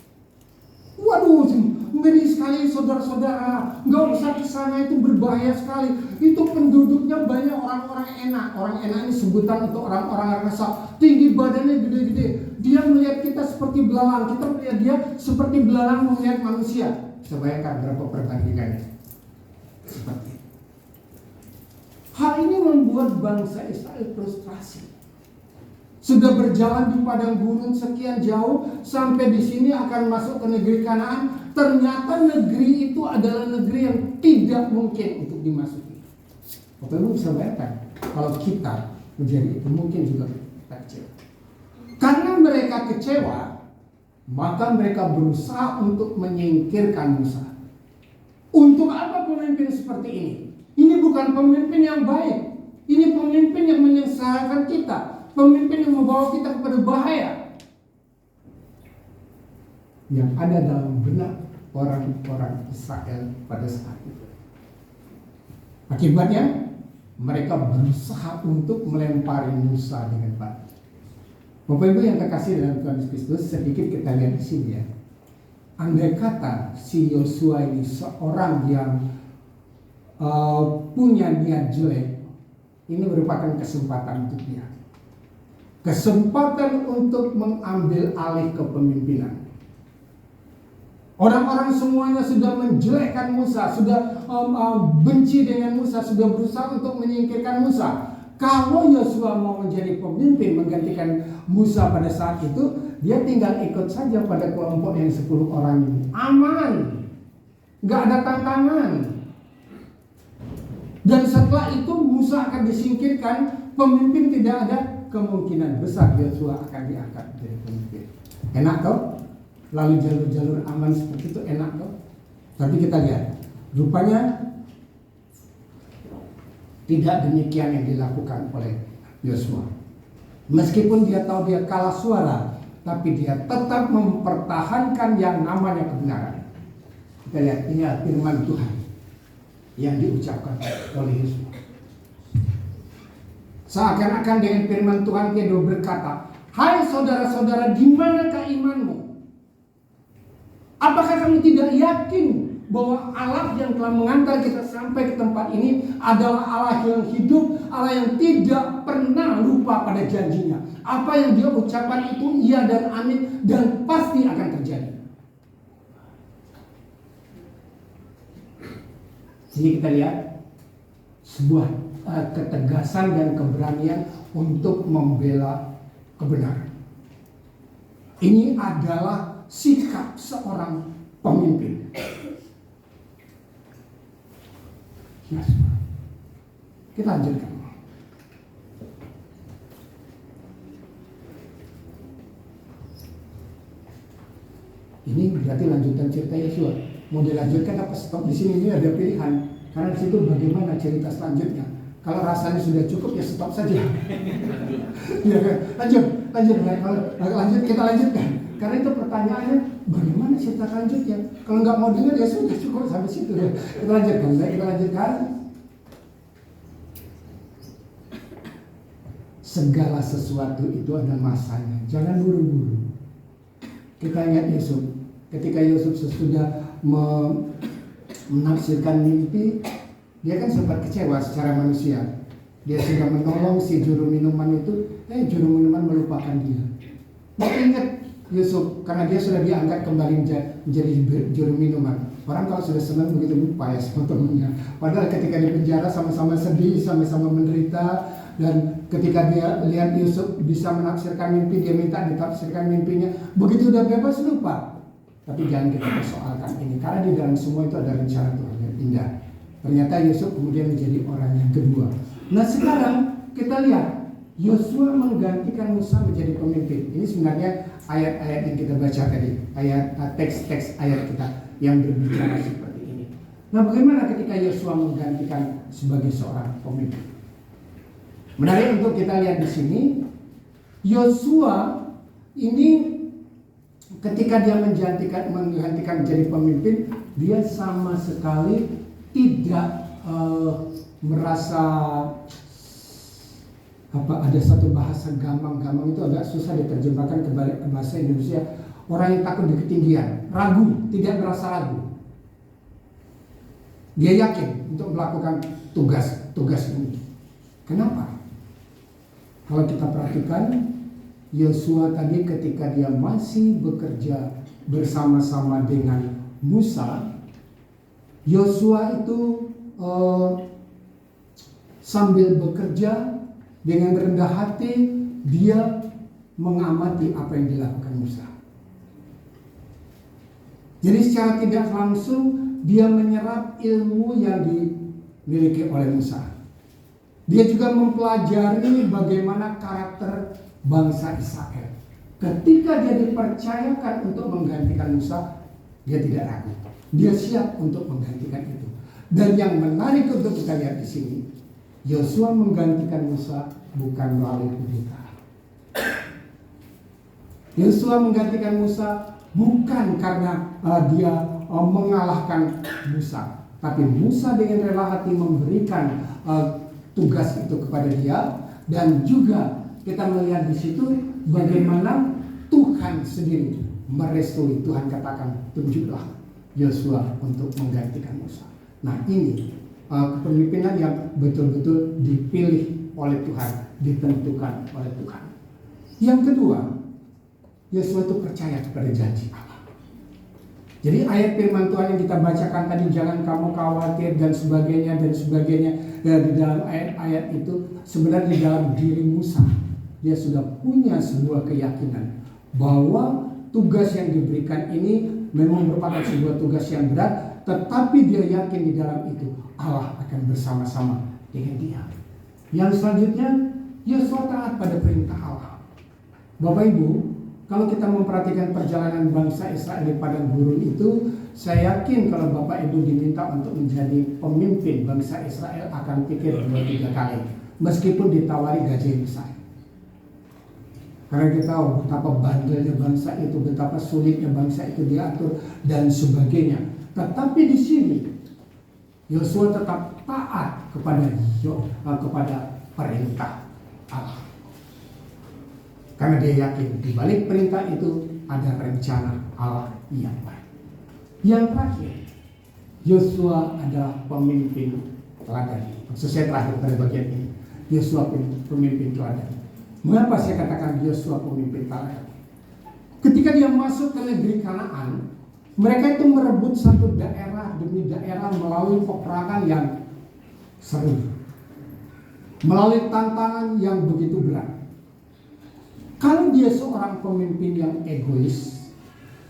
Waduh, ngeri sekali saudara-saudara, nggak usah ke sana, itu berbahaya sekali. Itu penduduknya banyak orang-orang enak. Orang enak ini sebutan untuk orang-orang rasa, tinggi badannya gede-gede. Dia melihat kita seperti belalang, kita melihat dia seperti belalang melihat manusia. Bisa bayangkan berapa perbandingannya. Seperti itu. Hal ini membuat bangsa Israel frustrasi. Sudah berjalan di padang gurun sekian jauh, sampai di sini akan masuk ke negeri Kanaan. Ternyata negeri itu adalah negeri yang tidak mungkin untuk dimasuki. Bapak Ibu bisa bayangkan, kalau kita menjadi itu mungkin juga kita kecewa. Karena mereka kecewa, maka mereka berusaha untuk menyingkirkan Musa. Untuk apa pemimpin seperti ini? Ini bukan pemimpin yang baik. Ini pemimpin yang menyengsarakan kita. Pemimpin yang membawa kita kepada bahaya. Yang ada dalam benak orang-orang Israel pada saat itu. Akibatnya mereka berusaha untuk melempari Musa dengan batu. Bapak Ibu yang kekasih dalam Tuhan Yesus Kristus, sedikit kita lihat di sini ya. Andai kata si Yosua ini seorang yang punya niat jelek, ini merupakan kesempatan untuk dia. Kesempatan untuk mengambil alih kepemimpinan. Orang-orang semuanya sudah menjelekkan Musa, sudah benci dengan Musa, sudah berusaha untuk menyingkirkan Musa. Kalau Yosua mau menjadi pemimpin menggantikan Musa pada saat itu, dia tinggal ikut saja pada kelompok yang 10 orang ini. Aman, gak ada tantangan. Dan setelah itu Musa akan disingkirkan, pemimpin tidak ada, kemungkinan besar Yosua akan diangkat menjadi pemimpin. Enak toh? Lalu jalur-jalur aman seperti itu enak toh? Tapi kita lihat, rupanya Tidak demikian yang dilakukan oleh Yosua. Meskipun dia tahu dia kalah suara, tapi dia tetap mempertahankan yang namanya kebenaran. Kita lihat, ini firman Tuhan yang diucapkan oleh Yosua. Seakan-akan dengan firman Tuhan dia berkata, "Hai saudara-saudara, di manakah imanmu? Apakah kamu tidak yakin bahwa Allah yang telah mengantar kita sampai ke tempat ini adalah Allah yang hidup, Allah yang tidak pernah lupa pada janjinya. Apa yang dia ucapkan itu iya dan amin dan pasti akan terjadi." Jadi kita lihat sebuah ketegasan dan keberanian untuk membela kebenaran. Ini adalah sikap seorang pemimpin. Yes. Kita lanjutkan. Ini berarti lanjutan cerita Yosua. Mau dilanjutkan apa stop di sini? Ini ada pilihan. Karena di situ bagaimana cerita selanjutnya. Kalau rasanya sudah cukup ya stop saja. Ya kan? Lanjut. Kalau lanjut kita lanjutkan. Karena itu pertanyaannya bagaimana cerita selanjutnya. Kalau nggak mau dengar ya sudah cukup sampai situ. Kita lanjutkan. Kita lanjutkan. Segala sesuatu itu ada masanya. Jangan buru-buru. Kita ingat Yusuf. Ketika Yusuf sesudah menafsirkan mimpi, dia kan sempat kecewa secara manusia. Dia sudah menolong si juru minuman itu, juru minuman melupakan dia. Tapi ingat Yusuf, karena dia sudah diangkat kembali menjadi juru minuman. Orang kalau sudah senang begitu lupa ya sama temannya. Padahal ketika di penjara sama-sama sedih, sama-sama menderita. Dan ketika dia lihat Yusuf bisa menafsirkan mimpi, dia minta ditafsirkan mimpinya. Begitu udah bebas lupa. Tapi jangan kita persoalkan ini, karena di dalam semua itu ada rencana Tuhan yang indah. Ternyata Yusuf kemudian menjadi orang yang kedua. Nah sekarang kita lihat Yosua menggantikan Musa menjadi pemimpin. Ini sebenarnya ayat-ayat yang kita baca tadi, teks-teks ayat kita yang berbicara seperti ini. Nah bagaimana ketika Yosua menggantikan sebagai seorang pemimpin? Menarik untuk kita lihat di sini. Yosua ini ketika dia menggantikan menjadi pemimpin, dia sama sekali tidak merasa ada satu bahasa gampang-gampang itu agak susah diterjemahkan ke bahasa Indonesia. Orang yang takut di ketinggian, ragu, tidak merasa ragu. Dia yakin untuk melakukan tugas ini. Kenapa? Kalau kita perhatikan Yosua tadi ketika dia masih bekerja bersama-sama dengan Musa, Yosua itu sambil bekerja dengan rendah hati, dia mengamati apa yang dilakukan Musa. Jadi secara tidak langsung dia menyerap ilmu yang dimiliki oleh Musa. Dia juga mempelajari bagaimana karakter bangsa Israel. Ketika dia dipercayakan untuk menggantikan Musa, dia tidak ragu. Dia siap untuk menggantikan itu. Dan yang menarik untuk kita lihat di sini, Yosua menggantikan Musa bukan melalui kudeta. Yosua menggantikan Musa bukan karena dia mengalahkan Musa, tapi Musa dengan rela hati memberikan tugas itu kepada dia. Dan juga kita melihat di situ bagaimana Tuhan sendiri merestui. Tuhan katakan, tunjuklah Yosua untuk menggantikan Musa. Nah ini kepemimpinan yang betul-betul dipilih oleh Tuhan, ditentukan oleh Tuhan. Yang kedua, Yosua itu percaya kepada janji Allah. Jadi ayat firman Tuhan yang kita bacakan tadi, jangan kamu khawatir dan sebagainya ya, di dalam ayat-ayat itu sebenarnya di dalam diri Musa dia sudah punya sebuah keyakinan bahwa tugas yang diberikan ini memang merupakan sebuah tugas yang berat, tetapi dia yakin di dalam itu Allah akan bersama-sama dengan dia. Yang selanjutnya, Yosua taat pada perintah Allah. Bapak Ibu, kalau kita memperhatikan perjalanan bangsa Israel di padang gurun itu, Saya yakin kalau Bapak Ibu diminta untuk menjadi pemimpin bangsa Israel akan pikir 2-3 kali, meskipun ditawari gaji yang besar. Karena kita tahu betapa bandelnya bangsa itu, betapa sulitnya bangsa itu diatur dan sebagainya. Tetapi di sini Yosua tetap taat kepada perintah Allah. Karena dia yakin di balik perintah itu ada rencana Allah yang baik. Yang terakhir, Yosua adalah pemimpin teladan. Maksud saya terakhir pada bagian ini, Yosua pemimpin teladan. Mengapa saya katakan Yosua pemimpin teladan? Ketika dia masuk ke negeri Kanaan, mereka itu merebut satu daerah demi daerah melalui peperangan yang seru, melalui tantangan yang begitu berat. Kalau dia seorang pemimpin yang egois,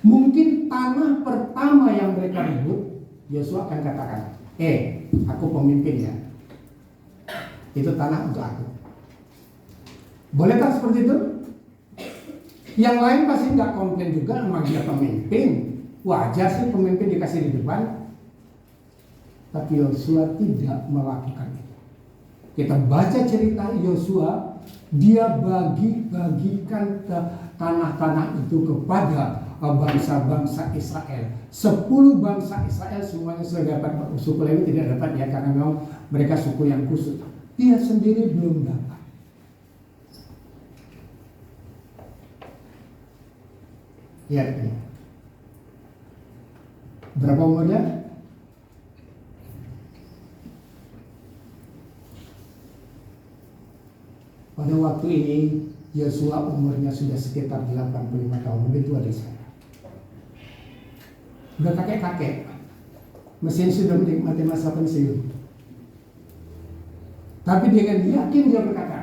mungkin tanah pertama yang mereka rebut, Yosua akan katakan, aku pemimpin ya, itu tanah untuk aku. Bolehkah seperti itu? Yang lain pasti nggak komplain juga, memang dia pemimpin. Wajar sih pemimpin dikasih di depan. Tapi Yosua tidak melakukan itu. Kita baca cerita Yosua, dia bagikan ke tanah-tanah itu kepada bangsa-bangsa Israel. 10 bangsa Israel semuanya sudah dapat. Suku Lewi tidak dapat ya, karena memang mereka suku yang khusus. Dia sendiri belum dapat. Lihat ini. Berapa umurnya? Pada waktu ini Yosua umurnya sudah sekitar 85 tahun, lebih tua dari saya. Udah kakek-kakek, mesin sudah menikmati masa pensiun. Tapi dengan yakin dia berkata,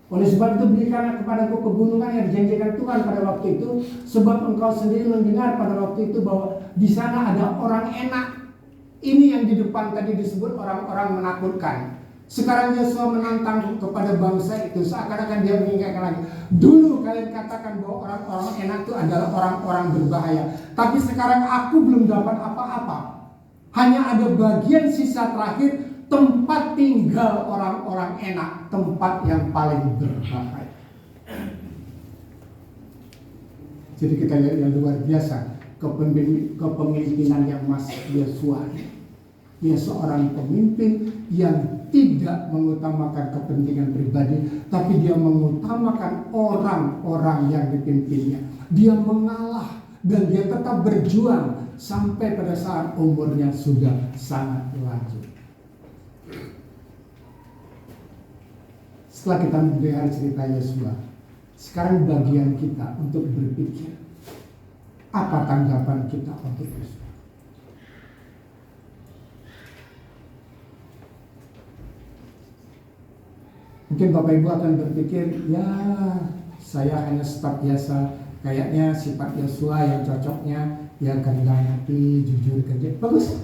oleh sebab itu berikanlah kepadaku pegunungan yang dijanjikan Tuhan pada waktu itu, sebab engkau sendiri mendengar pada waktu itu bahwa di sana ada orang enak. Ini yang di depan tadi disebut orang-orang menakutkan. Sekarang Yosua menantang kepada bangsa itu, seakan-akan dia mengingatkan lagi. Dulu kalian katakan bahwa orang-orang enak itu adalah orang-orang berbahaya, tapi sekarang aku belum dapat apa-apa. Hanya ada bagian sisa terakhir, tempat tinggal orang-orang enak, tempat yang paling berbahaya. Jadi kita lihat yang luar biasa kepemimpinan yang Mas Yosua. Dia seorang pemimpin yang tidak mengutamakan kepentingan pribadi, tapi dia mengutamakan orang-orang yang dipimpinnya. Dia mengalah dan dia tetap berjuang sampai pada saat umurnya sudah sangat lanjut. Setelah kita mendengar cerita Yosua, sekarang bagian kita untuk berpikir, apa tanggapan kita untuk Yosua? Mungkin Bapak Ibu akan berpikir, ya saya hanya staf biasa, kayaknya sifat Yosua yang cocoknya ya rendah hati, jujur, kerja, bagus.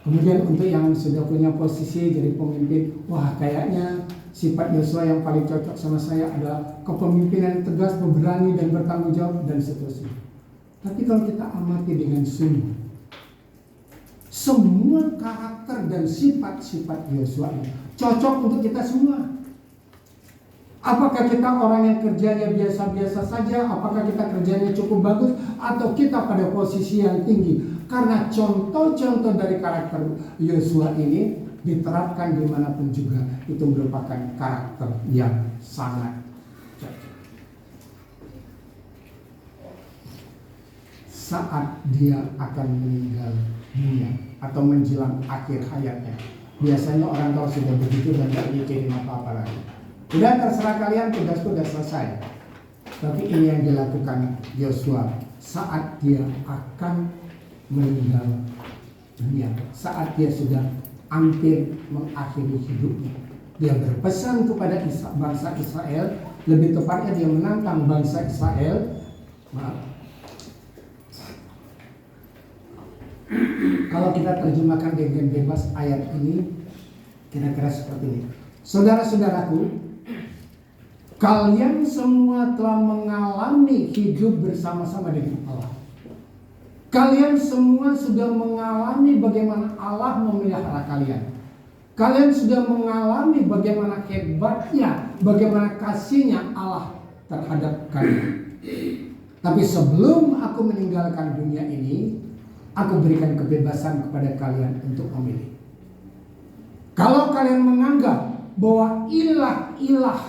Kemudian untuk yang sudah punya posisi jadi pemimpin, wah kayaknya sifat Yosua yang paling cocok sama saya adalah kepemimpinan tegas, pemberani dan bertanggung jawab dan seterusnya. Tapi kalau kita amati dengan sungguh, semua karakter dan sifat-sifat Yosua ini cocok untuk kita semua. Apakah kita orang yang kerjanya biasa-biasa saja? Apakah kita kerjanya cukup bagus? Atau kita pada posisi yang tinggi? Karena contoh-contoh dari karakter Yosua ini diterapkan dimanapun juga, itu merupakan karakter yang sangat cocok. Saat dia akan meninggal dunia atau menjelang akhir hayatnya, biasanya orang kalau sudah begitu dan tidak mikirin apa-apa lagi. Udah terserah kalian, tugasku sudah selesai. Tapi ini yang dilakukan Yosua saat dia akan meninggal dunia, saat dia sudah hampir mengakhiri hidupnya. Dia berpesan kepada bangsa Israel, lebih tepatnya dia menantang bangsa Israel. Kalau kita terjemahkan dengan bebas ayat ini, kira-kira seperti ini. Saudara-saudaraku, kalian semua telah mengalami hidup bersama-sama dengan Allah. Kalian semua sudah mengalami bagaimana Allah memelihara kalian. Kalian sudah mengalami bagaimana hebatnya, bagaimana kasihnya Allah terhadap kalian. Tapi sebelum aku meninggalkan dunia ini, aku berikan kebebasan kepada kalian untuk memilih. Kalau kalian menganggap bahwa ilah-ilah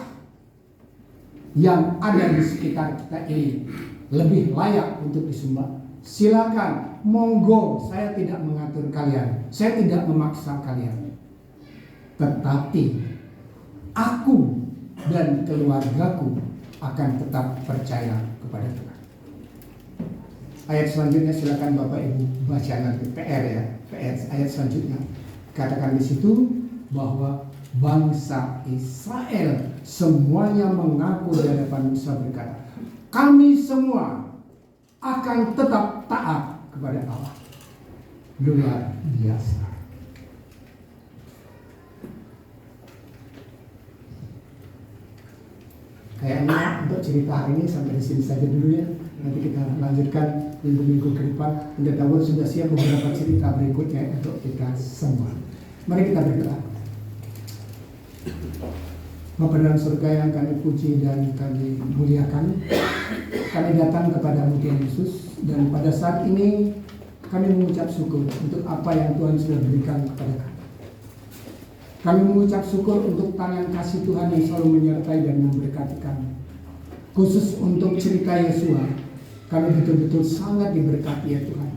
yang ada di sekitar kita ini lebih layak untuk disembah, silakan, monggo, saya tidak mengatur kalian, saya tidak memaksa kalian. Tetapi aku dan keluargaku akan tetap percaya kepada Tuhan. Ayat selanjutnya silakan Bapak Ibu baca nanti PR ya, PR ayat selanjutnya. Katakan di situ bahwa bangsa Israel semuanya mengaku di hadapan Musa berkata, kami semua akan tetap taat kepada Allah. Luar biasa. Kayaknya untuk cerita hari ini sampai di sini saja dulu ya. Nanti kita lanjutkan minggu-minggu ke depan. Anda tahu sudah siap beberapa cerita berikutnya untuk kita semua. Mari kita berdoa. Bapa dalam surga yang kami puji dan kami muliakan, kami datang kepadamu Tuhan Yesus, dan pada saat ini kami mengucap syukur untuk apa yang Tuhan sudah berikan kepada kami. Kami mengucap syukur untuk tangan kasih Tuhan yang selalu menyertai dan memberkati kami. Khusus untuk cerita Yesua, kami betul-betul sangat diberkati ya Tuhan.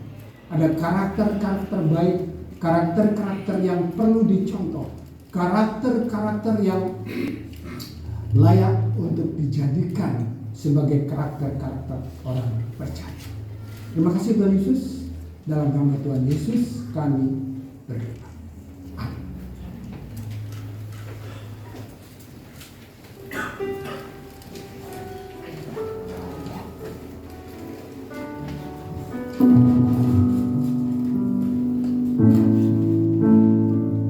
Ada karakter-karakter baik, karakter-karakter yang perlu dicontoh, karakter-karakter yang layak untuk dijadikan sebagai karakter-karakter orang percaya. Terima kasih Tuhan Yesus. Dalam nama Tuhan Yesus kami berdoa.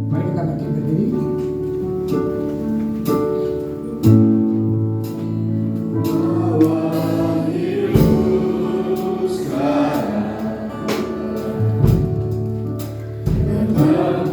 Mari kita bangkit berdiri. Sekarang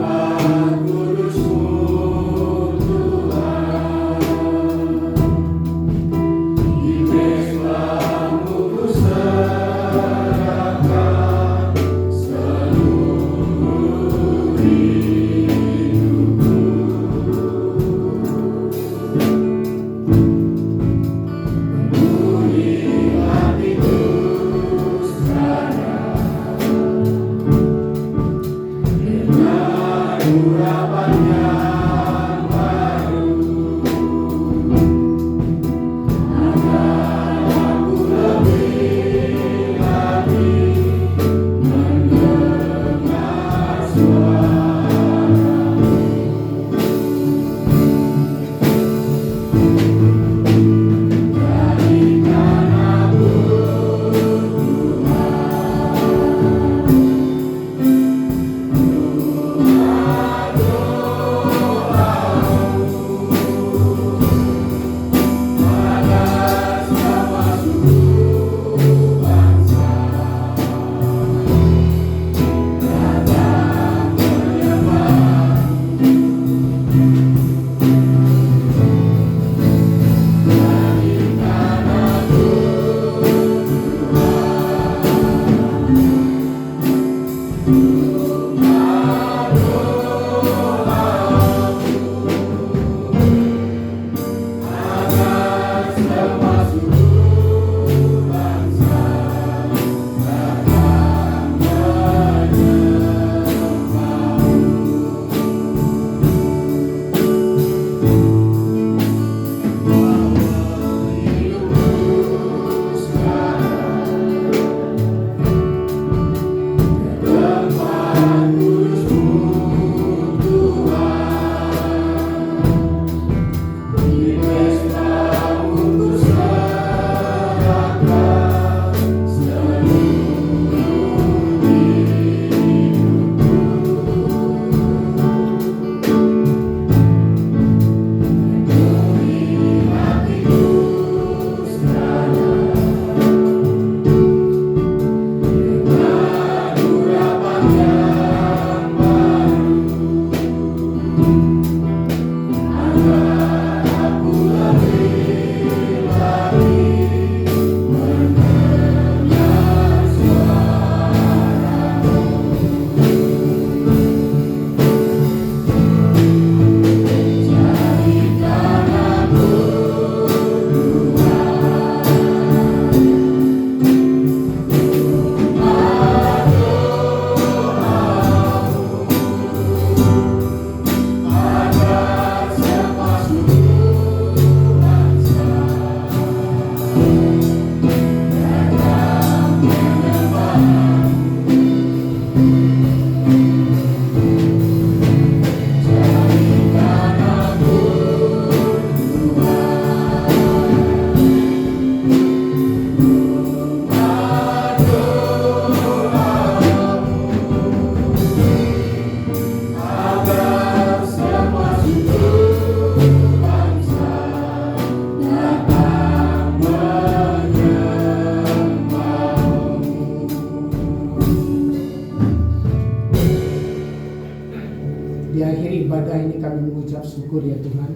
Di akhir ibadah ini kami mengucap syukur ya Tuhan.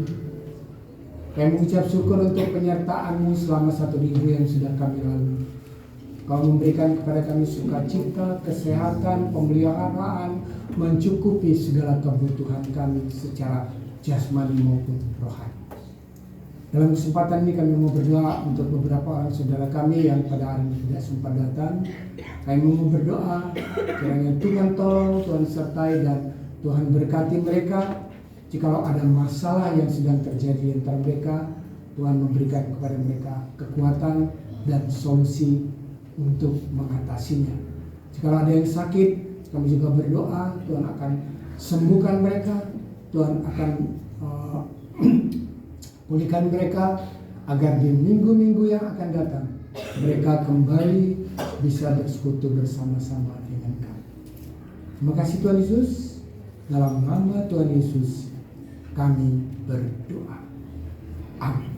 Kami mengucap syukur untuk penyertaan-Mu selama 1 minggu yang sudah kami lalui. Kau memberikan kepada kami sukacita, kesehatan, pemeliharaan, mencukupi segala kebutuhan kami secara jasmani maupun rohani. Dalam kesempatan ini kami mau berdoa untuk beberapa orang saudara kami yang pada hari ini tidak sempat datang. Kami mau berdoa kiranya Tuhan tolong, Tuhan sertai dan Tuhan berkati mereka. Jikalau ada masalah yang sedang terjadi di antara mereka, Tuhan memberikan kepada mereka kekuatan dan solusi untuk mengatasinya. Jikalau ada yang sakit, kami juga berdoa Tuhan akan sembuhkan mereka, Tuhan akan pulihkan mereka agar di minggu-minggu yang akan datang mereka kembali bisa bersekutu bersama-sama dengan kami. Terima kasih Tuhan Yesus. Dalam nama Tuhan Yesus kami berdoa. Amin.